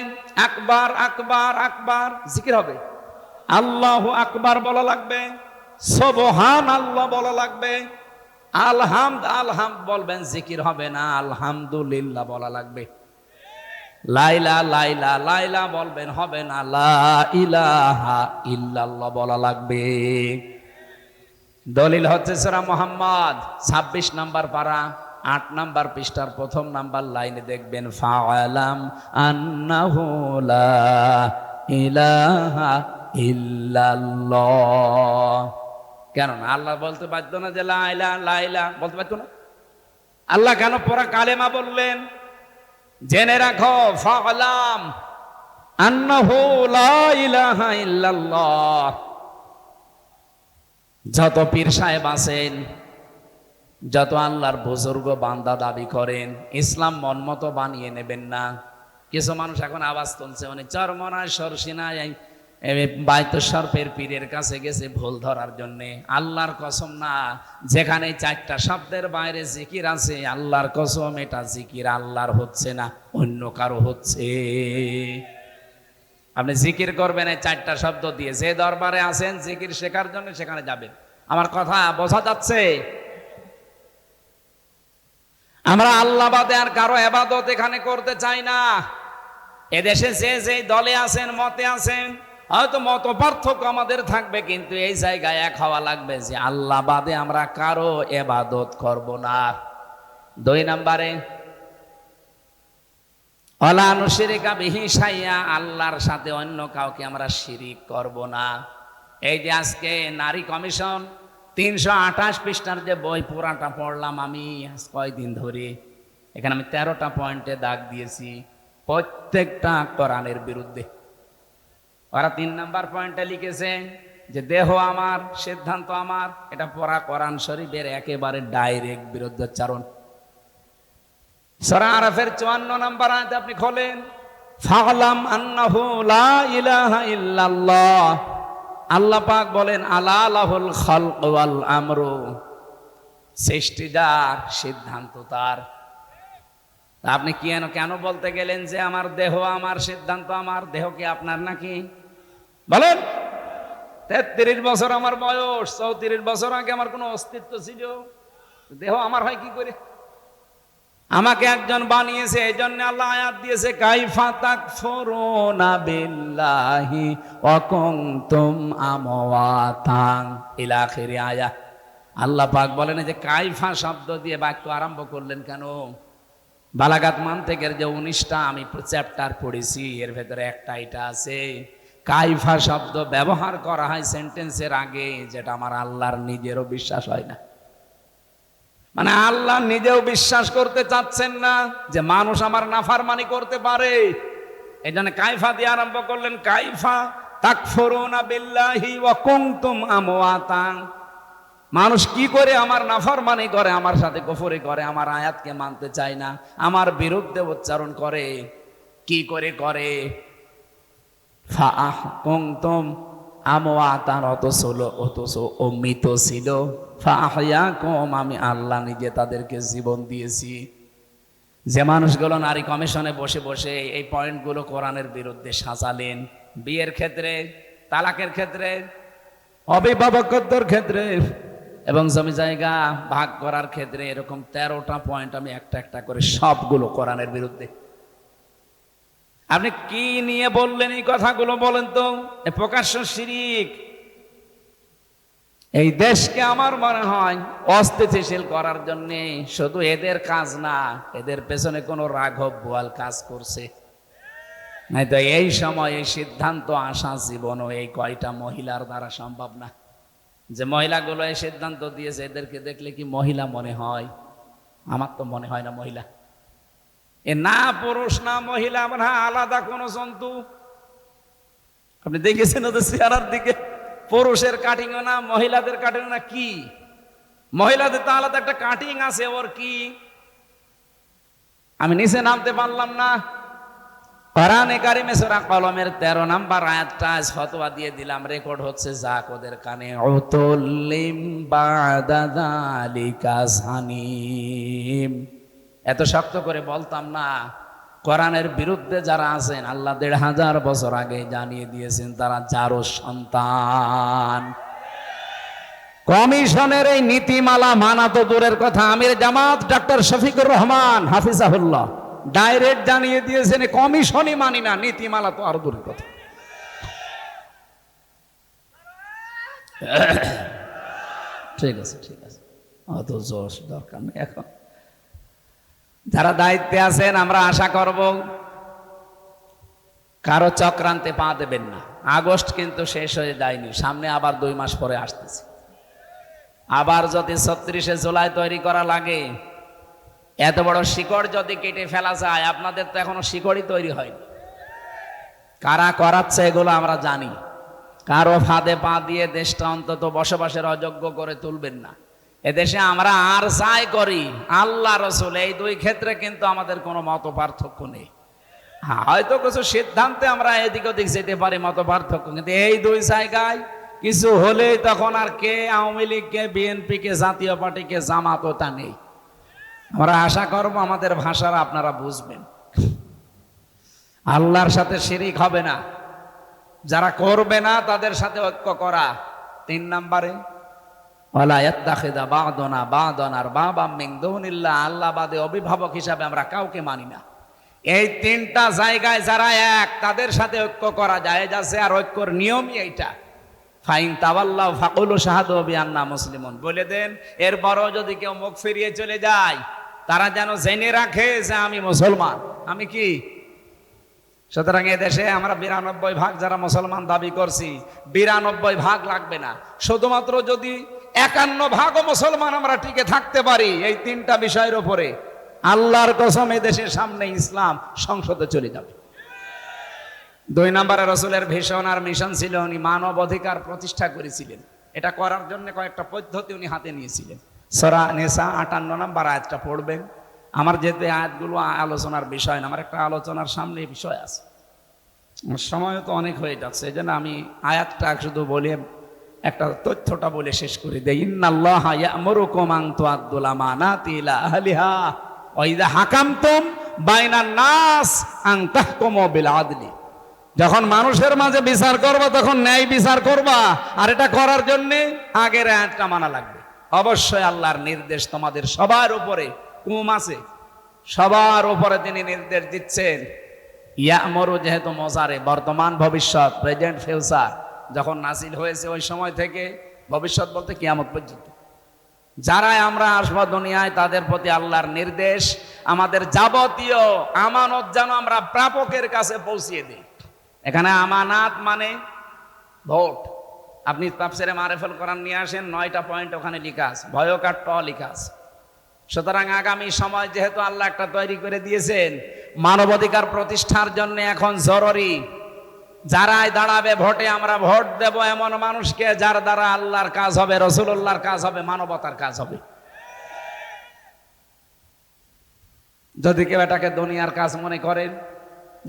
আকবার আকবার আকবার, জিকির হবে। আল্লাহু আকবার বলা লাগবে, সুবহান আল্লাহ বলা লাগবে, আলহামদ আলহামদ বলবেন, জিকির হবে না। আলহামদুলিল্লাহ বলা লাগবে। লাইলা লাইলা লাইলা বলবেন, হবে না। লা ইলাহা ইল্লাল্লাহ বলা লাগবে। দলিল হচ্ছে সূরা মুহাম্মদ 26 নম্বর পারা 8 নম্বর পৃষ্ঠার 1ম নম্বর লাইনে দেখবেন, ফাআলাম আন্নাহু লা ইলাহা ইল্লাল্লাহ। কেন না? আল্লাহ বলতে বাধ্য না যে লা ইলাহা লা ইলাহা বলতে বাধ্য না? আল্লাহ কেন পুরা কালেমা বললেন? জেনে রাখো, ফাআলাম আন্নাহু লা ইলাহা ইল্লাল্লাহ। যত পীর সাহেব আছেন, যত আল্লাহর বুজুর্গ বান্দা দাবি করেন, ইসলাম মন মতো বানিয়ে নেবেন না। কিছু মানুষ এখন আওয়াজ তুলছে, উনি চরমনায় সরসিনায় বায়তুল শরফের পীরের কাছে গেছে ভুল ধরার জন্যে। আল্লাহর কসম না, যেখানে 4টা শব্দের বাইরে জিকির আছে, আল্লাহর কসম এটা জিকির আল্লাহর হচ্ছে না, অন্য কারো হচ্ছে। আপনি জিকির করবেন এই 4টা শব্দ দিয়ে। যে দরবারে আছেন জিকির শেখার জন্য, সেখানে যাবেন। আমার কথা বোঝা যাচ্ছে? আমরা আল্লাহ বাদে আর কারো ইবাদত এখানে করতে চাই না। এদেশে যে দলে আছেন, মতে আছেন, হয়তো মত পার্থক্য আমাদের থাকবে, কিন্তু এই জায়গায় এক হওয়া লাগবে যে আল্লাহ বাদে আমরা কারো ইবাদত করব না। 2 নম্বরে ওয়ালা নুশরিকা বিহি শাইআ, আল্লাহর সাথে অন্য কাউকে আমরা শিরিক করব না। এই যে আজকে নারী কমিশন 328 পৃষ্ঠার যে বই, পুরাটা পড়লাম আমি আজ কয়দিন ধরে। এখানে আমি 13টা পয়েন্টে দাগ দিয়েছি, প্রত্যেকটা কোরআনের বিরুদ্ধে। ওরা 3 নম্বর পয়েন্টে লিখেছে যে দেহ আমার, সিদ্ধান্ত আমার। এটা পড়া কোরআন শরীফের একেবারে ডাইরেক্ট বিরুদ্ধাচরণ। সূরা আরাফের 54 নম্বর আয়াতে আপনি খোলেন, ফাআলাম আন্নাহু লা ইলাহা ইল্লাল্লাহ। আল্লাহ পাক বলেন আলা লাহুল খালক ওয়াল আমরু, সৃষ্টি যার, সিদ্ধান্ত তার। আপনি কেন বলতে গেলেন যে আমার দেহ আমার, সিদ্ধান্ত আমার? দেহ কি আপনার নাকি? বলেন। 33 বছর আমার বয়স, 34 বছর আগে আমার কোনো অস্তিত্ব ছিল? দেহ আমার হয় কি করে? আমাকে একজন বানিয়েছে, এই জন্য আল্লাহ আয়াত দিয়েছে, কাইফা তাকফুরুনা বিল্লাহি ওয়া কুনতুম আমওয়াতান ইলা আখির আয়াত। আল্লাহ পাক বলেন যে কাইফা শব্দ দিয়ে বাক্য আরম্ভ করলেন কেন? বালাগাত মান্তিকের যে 19টা আমি চ্যাপ্টার পড়েছি, এর ভেতরে একটা এটা আছে, কাইফা শব্দ ব্যবহার করা হয় সেন্টেন্সের আগে, যেটা আমার আল্লাহর নিজেরও বিশ্বাস হয় না। মানে আল্লাহ নিজেও বিশ্বাস করতে চাচ্ছেন না যে মানুষ আমার নাফরমানি করতে পারে। এই জন্য কাইফা দিয়ে আরম্ভ করলেন, কাইফা তাকফুরুনা বিল্লাহি ওয়া কুনতুম আমওয়াতান। মানুষ কি করে আমার নাফরমানি করে, আমার সাথে কুফরি করে, আমার আয়াতকে মানতে চায় না, আমার বিরুদ্ধে উচ্চারণ করে, কি করে করে? কুনতুম আমওয়াতান, অথচ ও মৃত ছিল। ফাআহইয়াকুম, আমি আল্লাহ নিজে তাদেরকে জীবন দিয়েছি। যে মানুষগুলো নারী কমিশনে বসে বসে এই পয়েন্টগুলো কোরআনের বিরুদ্ধে সাজালেন, বিয়ের ক্ষেত্রে, তালাকের ক্ষেত্রে, অভিভাবকত্বের ক্ষেত্রে এবং জমি জায়গা ভাগ করার ক্ষেত্রে, এরকম 13টা পয়েন্ট আমি একটা একটা করে সবগুলো কোরআনের বিরুদ্ধে। আপনি কি নিয়ে বললেন এই কথাগুলো বলেন তো? প্রকাশ্য শিরিক। এই দেশকে আমার মনে হয় অস্থিতিশীল করার জন্য শুধু এদের কাজ না, এদের পেছনে কোনো রাঘব বোয়াল কাজ করছে। নাই তো এই সময় এই সিদ্ধান্ত আসা জীবনও এই কয়টা মহিলার দ্বারা সম্ভব না। যে মহিলাগুলো এই সিদ্ধান্ত দিয়েছে, এদেরকে দেখলে কি মহিলা মনে হয়? আমার তো মনে হয় না মহিলা। এ না পুরুষ না মহিলা, আমার আলাদা কোন জন্তু। আপনি দেখেছেন ওদের চেহারার দিকে? পুরুষের কাটিংও না, মহিলাদের কাটিং না। কি মহিলাদের তো আলাদা একটা কাটিং আছে, ওর কি? আমি নিচে নামতে পারলাম না। কোরআনে কারিমে সূরা কলমের 13 নাম্বার আয়াতটা ফতোয়া দিয়ে দিলাম, রেকর্ড হচ্ছে, যাক ওদের কানে। উতুল্লিম বাদা যালিকা জানিম। এত শক্ত করে বলতাম না। কোরআনের বিরুদ্ধে যারা আছেন, আল্লাহ 1500 বছর আগে জানিয়ে দিয়েছেন তারা যারও সন্তান। কমিশনের এই নীতিমালা মানা তো দূরের কথা, আমির জামাত ডক্টর শফিকুর রহমান হাফিজাহুল্লাহ ডাইরেক্ট জানিয়ে দিয়েছেন কমিশনই মানি না, নীতিমালা তো আরো দূরের কথা। ঠিক আছে, ঠিক আছে, অত জোশ দরকার নেই এখন। যারা দায়িত্বে আছেন, আমরা আশা করব কারো চক্রান্তে পা দেবেন না। আগস্ট কিন্তু শেষ হয়ে যায়নি, সামনে আবার 2 মাস পরে আসতেছে। আবার যদি 36শে জুলাই তৈরি করা লাগে, এত বড় শিকড় যদি কেটে ফেলা যায়, আপনাদের তো এখনো শিকড়ই তৈরি হয়নি। কারা করাচ্ছে এগুলো আমরা জানি। কারো ফাঁদে পা দিয়ে দেশটা অন্তত বসবাসের অযোগ্য করে তুলবেন না। এদেশে আমরা আর যাই করি, আল্লাহ রসুল, এই 2 ক্ষেত্রে কিন্তু আমাদের কোনো মত পার্থক্য নেই। হয়তো কিছু সিদ্ধান্তে আমরা এদিক ওদিক যেতে পারি, মত পার্থক্য, কিন্তু এই 2 জায়গায় কিছু হলেই তখন আর কে আওয়ামী লীগ, কে বিএনপি, কে জাতীয় পার্টি, কে জামাত, ওটা নেই। আমরা আশা করব আমাদের ভাষারা আপনারা বুঝবেন। আল্লাহর সাথে শিরিক হবে না, যারা করবে না তাদের সাথে ঐক্য করা। 3 নম্বরে ওয়ালা ইয়াত্তাখিযা বা'দুনা বা'দান আরবাবাম মিন দুনিল্লাহ, আল্লাহ বাদে অভিভাবক হিসাবে আমরা কাউকে মানি না। এই 3টা জায়গায় যারা এক, তাদের সাথে ঐক্য করা জায়েজ আছে, আর ঐক্যর নিয়মই এইটা। ফাইন তাওয়াল্লাউ ফাকুলু শাহাদু বিআন্না মুসলিমুন, বলে দেন এরপরও যদি কেউ মুখ ফিরিয়ে চলে যায়, তারা যেন জেনে রাখে যে আমি মুসলমান। আমি কি? সুতরাং এদেশে আমরা 92% যারা মুসলমান দাবি করছি, 92% লাগবে না, শুধুমাত্র যদি 51% মুসলমান আমরা টিকে থাকতে পারি এই 3টা বিষয়ের উপরে, আল্লাহর কসম এদেশের সামনে ইসলাম সংসদে চলে যাবে। 2 নম্বরে রসুলের ভীষণ আর মিশন ছিল, উনি মানব অধিকার প্রতিষ্ঠা করেছিলেন। এটা করার জন্য কয়েকটা পদ্ধতি উনি হাতে নিয়েছিলেন। সূরা নিসা 58 নম্বর আয়াতটা পড়বেন। আমার যেহেতু আয়াতগুলো আলোচনার বিষয় না, আমার একটা আলোচনার সামনে বিষয় আছে, আমার সময় তো অনেক হয়ে যাচ্ছে, এই জন্য আমি আয়াতটা শুধু বলে একটা তথ্যটা বলে শেষ করে দেই। ইন্নাল্লাহা ইয়া'মুরুকুম আন তুআদ্দুল আমানাতি ইলা আহলিহা ওয়া ইযা হাকামতুম বাইনান নাস আন তাহকুমু বিল আদলি। যখন মানুষের মাঝে বিচার করবা তখন ন্যায় বিচার করবা, আর এটা করার জন্য আগের আয়াতটা মানা লাগবে। অবশ্যই আল্লাহর নির্দেশ তোমাদের সবার উপরে আছে, সবার উপরে তিনি নির্দেশ দিচ্ছেন। ইয়া'মুরু যেহেতু মোজারে, বর্তমান ভবিষ্যৎ, প্রেজেন্ট ফিউচার, যখন নাজিল হয়েছে ওই সময় থেকে ভবিষ্যৎ বলতে কিয়ামত পর্যন্ত যারাই আমরা আসবো দুনিয়ায়, তাদের প্রতি আল্লাহর নির্দেশ, আমাদের যাবতীয় আমানত যেন আমরা প্রাপকের কাছে পৌঁছিয়ে দিই। এখানে আমানাত মানে ভোট। আপনি তাফসিরে মারিফুল কোরআন নিয়ে আসেন, 9টা পয়েন্ট ওখানে লেখা আছে, ভয়কার ট লেখা আছে। সুতরাং আগামী সময় যেহেতু আল্লাহ একটা তৈরি করে দিয়েছেন, মানবাধিকার প্রতিষ্ঠার জন্য এখন জরুরি যারাই দাঁড়াবে ভোটে আমরা ভোট দেব এমন মানুষকে যার দ্বারা আল্লাহর কাজ হবে, রাসূলুল্লাহর কাজ হবে, মানবতার কাজ হবে। যদি কেউ এটাকে দুনিয়ার কাজ মনে করেন,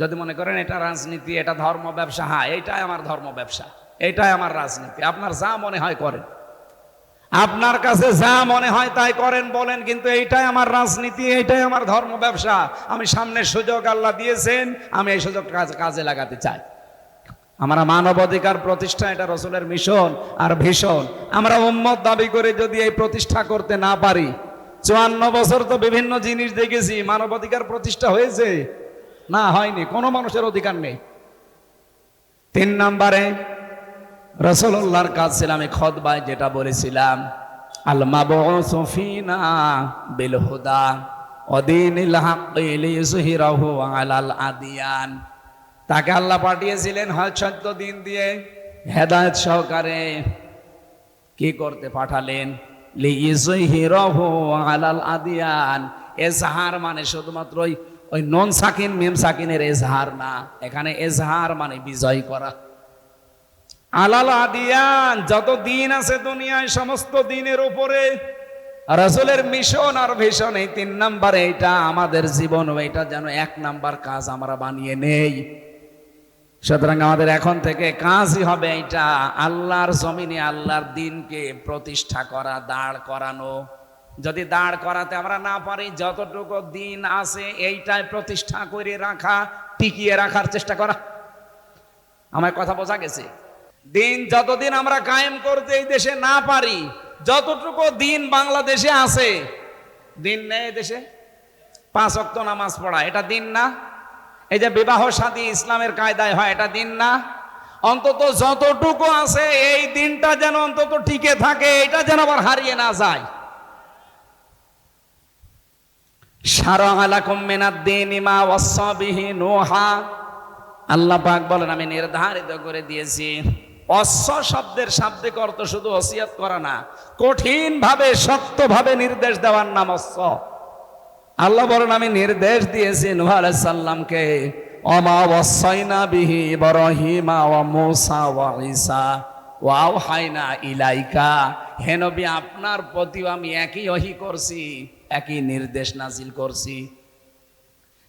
যদি মনে করেন এটা রাজনীতি, এটা ধর্ম ব্যবসা, হ্যাঁ এইটাই আমার ধর্ম ব্যবসা, এইটাই আমার রাজনীতি, আপনার যা মনে হয় করেন, আপনার কাছে যা মনে হয় তাই করেন বলেন, কিন্তু এইটাই আমার রাজনীতি, এইটাই আমার ধর্ম ব্যবসা, আমি সামনে সুযোগ আল্লাহ দিয়েছেন, আমি এই সুযোগ কাজে লাগাতে চাই। আমরা মানবাধিকার প্রতিষ্ঠা, এটা রাসূলের মিশন আর ভীষণ। আমরা উম্মত দাবি করে যদি এই প্রতিষ্ঠা করতে না পারি, 54 বছর তো বিভিন্ন জিনিস দেখেছি, মানবাধিকার প্রতিষ্ঠা হয়েছে না? হয়নি, কোনো মানুষের অধিকার নেই। 3 নম্বরে রাসূলুল্লাহর কাজ ছিল, আমি খুতবায় যেটা বলেছিলাম, আল মাবউসু ফিনা বিল হুদা ওয়া দীনিল হাক্কি লিইয়ুযহিরাহু আলাল আদিয়ান। তাকে আল্লাহ পাঠিয়েছিলেন সত্য দিন দিয়ে, হেদায়েত সহকারে। কি করতে পাঠালেন? লিইয়ুযহিরাহু আলাল আদিয়ান। এজহার মানে শুধুমাত্র ওই নন সাকিন মিম সাকিনের এজহার না, এখানে এজহার মানে বিজয় করা। আলাল আদিয়ান, যত দিন আছে দুনিয়ায় সমস্ত দিনের উপরে রাসূলের মিশন আর ভিশন। এই 3 নম্বরে এটা আমাদের জীবন, এটা যেন 1 নাম্বার কাজ আমরা বানিয়ে নেই। সুতরাং আমাদের এখন থেকে কাজই হবে এটা, আল্লাহর জমিনে আল্লাহর দিনকে প্রতিষ্ঠা করা, দাঁড় করানো। যদি দাঁড় করাতে আমরা না পারি, যতটুকু দিন আছে এইটাই প্রতিষ্ঠা করে রাখা, টিকিয়ে রাখার চেষ্টা করা। আমার কথা বোঝা গেছে? দিন যতদিন আমরা কায়েম করতে এই দেশে না পারি, যতটুকু দিন বাংলাদেশে আছে, দিন নেই দেশে 5 ওয়াক্ত নামাজ পড়া, এটা দিন না? এই যে বিবাহ শাদী ইসলামের কায়দায় হয়, এটা দিন না? অন্তত যতটুকু আছে এই দিনটা যেন অন্তত টিকে থাকে, এটা যেন আবার হারিয়ে না যায়। শারা'a লাকুম মিনাদ-দীনি মা ওয়াসসা বিহি নূহা। আল্লাহ পাক বলেন, আমি নির্ধারিত করে দিয়েছি। ওয়াসস শব্দের শাব্দিক অর্থ শুধু ওসিয়ত করা না, কঠিন ভাবে শক্তভাবে নির্দেশ দেওয়ার নাম ওয়াসস। আল্লাহ বলেন, আমি নির্দেশ দিয়েছি নূহ আলাইহিস সালামকে, ওমা ওয়াসাইনা বিহি ইব্রাহিমা ওয়া মূসা ওয়া ঈসা ওয়া আওহাইনা ইলাইকা। হে নবী, আপনার প্রতিও আমি একই ওহী করছি, একই নির্দেশ নাজিল করছি।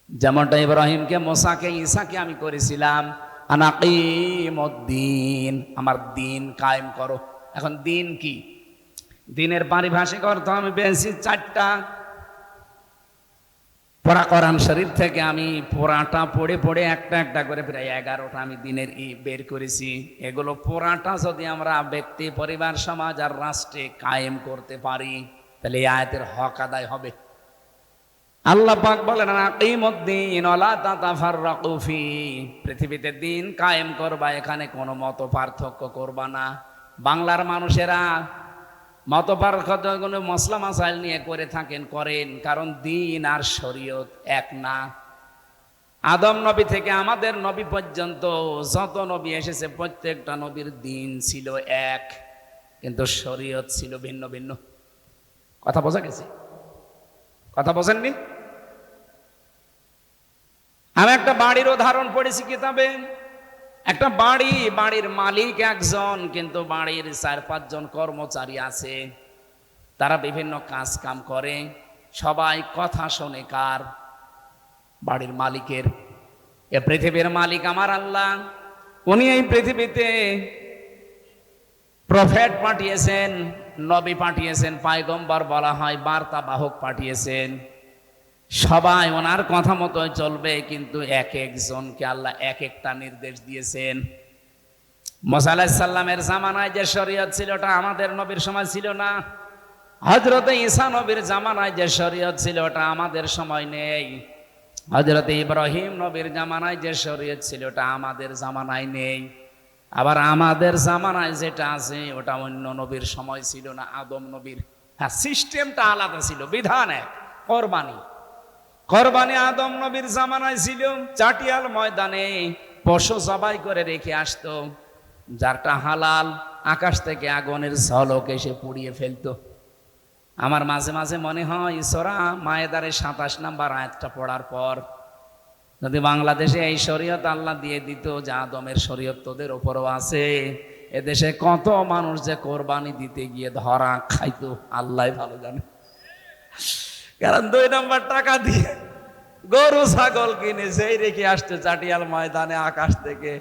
যেমনটা ইব্রাহিমকে, মুসাকে, ঈসাকে আমি করেছিলাম, আনাকিমুদ্দিন, আমার দিন কায়েম করো। এখন দিন কি? দিনের পারিভাষিক অর্থ আমি পেয়েছি 4টা। পড়া কোরআন শরীফ থেকে আমি পুরাটা পড়ে পড়ে একটা একটা করে প্রায় 11টা আমি দিনের বের করেছি। এগুলো পুরাটা যদি আমরা ব্যক্তি, পরিবার, সমাজ আর রাষ্ট্রে কায়েম করতে পারি, তাহলে এই আয়াতের হক আদায় হবে। আল্লাহ পাক বলেন, আকিমুদ্দিন ওয়ালা তাতাফাররাকু ফি। পৃথিবীতে দিন কায়েম করবা, এখানে কোনো মত পার্থক্য করবা না। বাংলার মানুষেরা মত পার্থক্য মসলা মাসাইল নিয়ে করে থাকেন, করেন, কারণ দিন আর শরীয়ত এক না। আদম নবী থেকে আমাদের নবী পর্যন্ত যত নবী এসেছে, প্রত্যেকটা নবীর দিন ছিল এক, কিন্তু শরীয়ত ছিল ভিন্ন ভিন্ন। কথা বোঝা গেছে? কথা বোঝেননি? আমি একটা বাড়ির উদাহরণ পড়েছি কিতাবে। একটা বাড়ির মালিক একজন, কিন্তু বাড়ির 4-5 জন কর্মচারী আছে, তারা বিভিন্ন কাজ কাম করে, সবাই কথা শোনে কার? বাড়ির মালিকের। এ পৃথিবীর মালিক আমার আল্লাহ, উনি এই পৃথিবীতে প্রফেট পাঠিয়েছেন, নবী পাঠিয়েছেন, পয়গম্বর বলা হয়, বার্তা বাহক পাঠিয়েছেন। সবাই ওনার কথা মতো চলবে, কিন্তু এক একজনকে আল্লাহ এক একটা নির্দেশ দিয়েছেন। মুসা আলাইহিস সালামের জামানায় যে শরীয়ত ছিল, ওটা আমাদের নবীর সময় ছিল না। হযরত ঈসা নবীর জামানায় যে শরীয়ত ছিল, ওটা আমাদের সময় নেই। হযরত ইব্রাহিম নবীর জামানায় যে শরীয়ত ছিল, ওটা আমাদের জামানায় নেই। আবার আমাদের জামানায় যেটা আছে, ওটা অন্য নবীর সময় ছিল না, আদম নবীর। হ্যাঁ, সিস্টেমটা আলাদা ছিল, বিধান এক। কোরবানি আদম নবীর জামানায় ছিল, চাটিয়াল ময়দানে পশু জবাই করে রেখে আসতো, যারটা হালাল আকাশ থেকে আগুনের ঝলক এসে পুড়িয়ে ফেলতো। আমার মাঝে মাঝে মনে হয় সূরা মায়েদারের 27 নম্বর আয়াতটা পড়ার পর যদি বাংলাদেশে এই শরীয়ত আল্লাহ দিয়ে দিত যা আদমের শরীয়ত তোদের উপরও আছে, এদেশে কত মানুষ যে কোরবানি দিতে গিয়ে ধরা খাইতো আল্লাহ ভালো জানে। কারণ 2 নম্বর টাকা দিয়ে গরু ছাগল কিনে সেই রেখে আসতো চাটিয়াল ময়দানে, আকাশ থেকে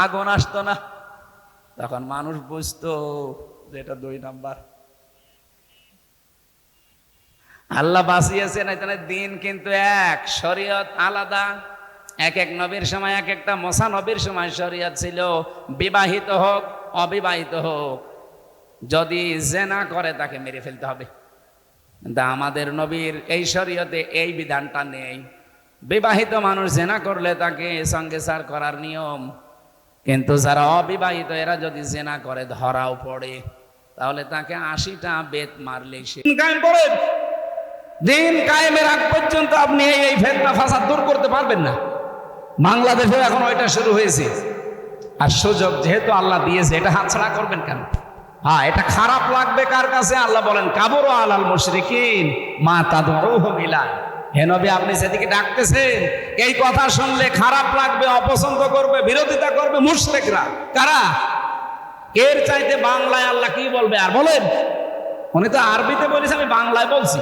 আগুন আসতো না, তখন মানুষ বুঝতো যে এটা 2 নম্বর। আল্লাহ বাঁচিয়েছে না, দিন কিন্তু এক, শরীয়ত আলাদা। এক এক নবীর সময় এক একটা, মুসা নবীর সময় শরীয়ত ছিল বিবাহিত হোক অবিবাহিত হোক, যদি জিনা করে তাকে মেরে ফেলতে হবে। কিন্তু আমাদের নবীর এই শরীয়তে এই বিধানটা নেই। বিবাহিত মানুষ জিনা করলে তাকে সঙ্গেসার করার নিয়ম, কিন্তু যারা অবিবাহিত এরা যদি জিনা করে ধরাও পড়ে, তাহলে তাকে 80টা বেত মারলে সে কায়েম করে। দিন কায়েমের আগ পর্যন্ত আপনি এই ফিতনা ফাসাদ দূর করতে পারবেন না। বাংলাদেশে এখন ওইটা শুরু হয়েছে, আর সুযোগ যেহেতু আল্লাহ দিয়েছে, এটা হাতছাড়া করবেন কেন? হ্যাঁ, এটা খারাপ লাগবে কার কাছে? আল্লাহ বলেন কাবুরা আলাল মুশরিকিন মা তাদউহুম ইলাইহি। হে নবী, আপনি যেদিকে ডাকতেছেন এই কথা শুনলে খারাপ লাগবে, অপছন্দ করবে, বিরোধিতা করবে মুশরিকরা। কারা? এর চাইতে বাংলায় আল্লাহ কি বলবে আর বলেন? উনি তো আরবিতে বলেছে, আমি বাংলায় বলছি।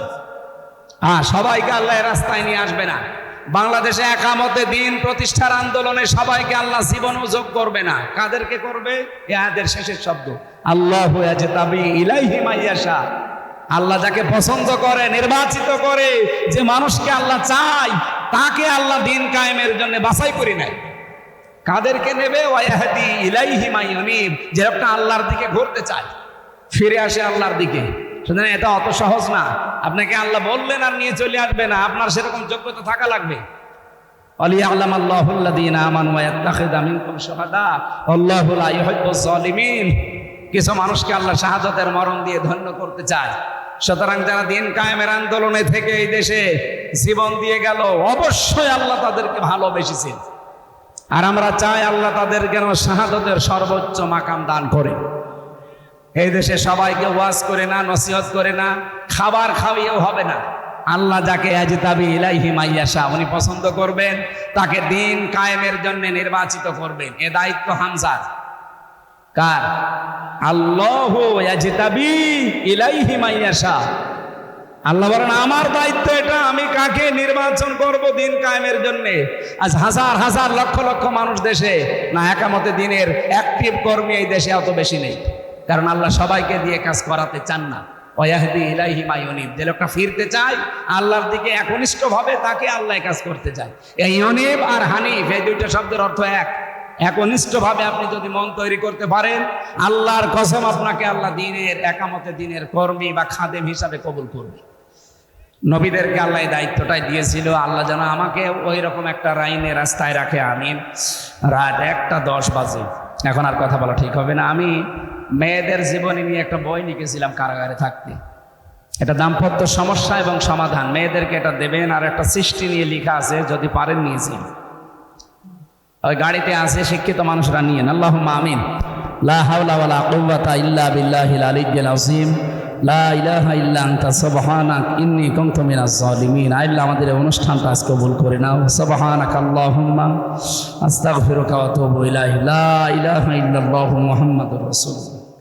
হ্যাঁ, সবাইকে আল্লাহ রাস্তায় নিয়ে আসবে না। বাংলাদেশে একামতে দিন প্রতিষ্ঠার আন্দোলনে সবাইকে আল্লাহ জীবন যোগ করবে না। কাদেরকে করবে? এদের শেষের শব্দ আল্লাহু ইয়াজতাবি ইলাইহি মাইয়াশা। আল্লাহ যাকে পছন্দ করে, নির্বাচিত করে, যে মানুষকে আল্লাহ চায়, তাকে আল্লাহ দিন কায়েমের জন্য বাছাই করে নেয়। কাদেরকে নেবে? ওয়াহদি ইলাইহি মাইয়ুনিব, যে একটা আল্লাহর দিকে ঘুরতে চায়, ফিরে আসে আল্লাহর দিকে। সুতরাং এটা অত সহজ না। আপনাকে আল্লাহ বললেন আর নিয়ে চলে আসবে না, আপনার সেরকম যোগ্যতা থাকা লাগবে। ওয়ালিয়ালামাল্লাহুল্লাযীনা আমানু ওয়া ইয়াত্তাখিযা মিনকুম শুহাদা আল্লাহু লা ইউহিব্বুজ জালিমিন। কিছু মানুষকে আল্লাহ শাহাদাতের মরণ দিয়ে ধন্য করতে চায়। সুতরাং যারা দিন কায়েমের আন্দোলনে থেকে এই দেশে জীবন দিয়ে গেল, অবশ্যই আল্লাহ তাদেরকে ভালোবেসেছেন, আর আমরা চাই আল্লাহ তাদের যেন শাহাদাতের সর্বোচ্চ মাকাম দান করে। এই দেশে সবাইকে ওয়াজ করে না, নসিহত করে না, খাবার খাওয়িয়েও হবে না। আল্লাহ যাকে ইয়াজতাবি ইলাইহি মাইয়াশা, উনি পছন্দ করবেন, তাকে দিন কায়েমের জন্য নির্বাচিত করবেন। এ দায়িত্ব হামজার। কার? আল্লাহু ইয়াজতাবি ইলাইহি মাইয়াশা। আল্লাহ বলেন আমার দায়িত্ব এটা, আমি কাকে নির্বাচন করব দিন কায়েমের জন্য। আজ হাজার হাজার লক্ষ লক্ষ মানুষ দেশে না, একামতে দিনের অ্যাক্টিভ কর্মী এই দেশে অত বেশি নেই। কারণ আল্লাহ সবাইকে দিয়ে কাজ করাতে চান না। ওয়াহদি ইলাইহি মাইয়ুনিব, যে লোকটা ফিরতে চায় আল্লাহর দিকে একনিষ্ঠভাবে, তাকে আল্লাহ কাজ করতে চায়। এই ইউনিব আর হানিফ, এই দুইটা শব্দের অর্থ এক। একনিষ্ঠভাবে আপনি যদি মন তৈরি করতে পারেন, আল্লাহর কসম আপনাকে আল্লাহ দিনের একামতে দিনের কর্মী বা খাদেম হিসাবে কবুল করবে। নবীদেরকে আল্লাহ এই দায়িত্বটাই দিয়েছিল। আল্লাহ যেন আমাকে ওই রকম একটা লাইনে রাস্তায় রাখে। আমিন। রাত 1:10 বাজে, এখন আর কথা বলা ঠিক হবে না। আমি মেয়েদের জীবনী নিয়ে একটা বই লিখেছিলাম কারাগারে থাকতে। এটা দাম্পত্য সমস্যা এবং সমাধান, মেয়েদেরকে এটা দেবেন। আর একটা সৃষ্টি নিয়ে লেখা আছে, যদি পারেন নিয়েছি, ওই গাড়িতে আছে, শিক্ষিত মানুষরা নিয়েন। আল্লাহুম্মা আমিন। লা হাওলা ওয়ালা কুওয়াতা ইল্লা বিল্লাহিল আলিয়্যিল আযীম। লা ইলাহা ইল্লা আনতা সুবহানাক ইন্নী কুনতু মিনাজ জালিমিন। আল্লাহ আমাদের এই অনুষ্ঠানটা আজ কবুল করে নাও। সুবহানাকা আল্লাহুম্মা আস্তাগফিরুকা ওয়া আতুবু ইলাইহি। লা ইলাহা ইল্লাল্লাহু মুহাম্মাদুর রাসূলুল্লাহ।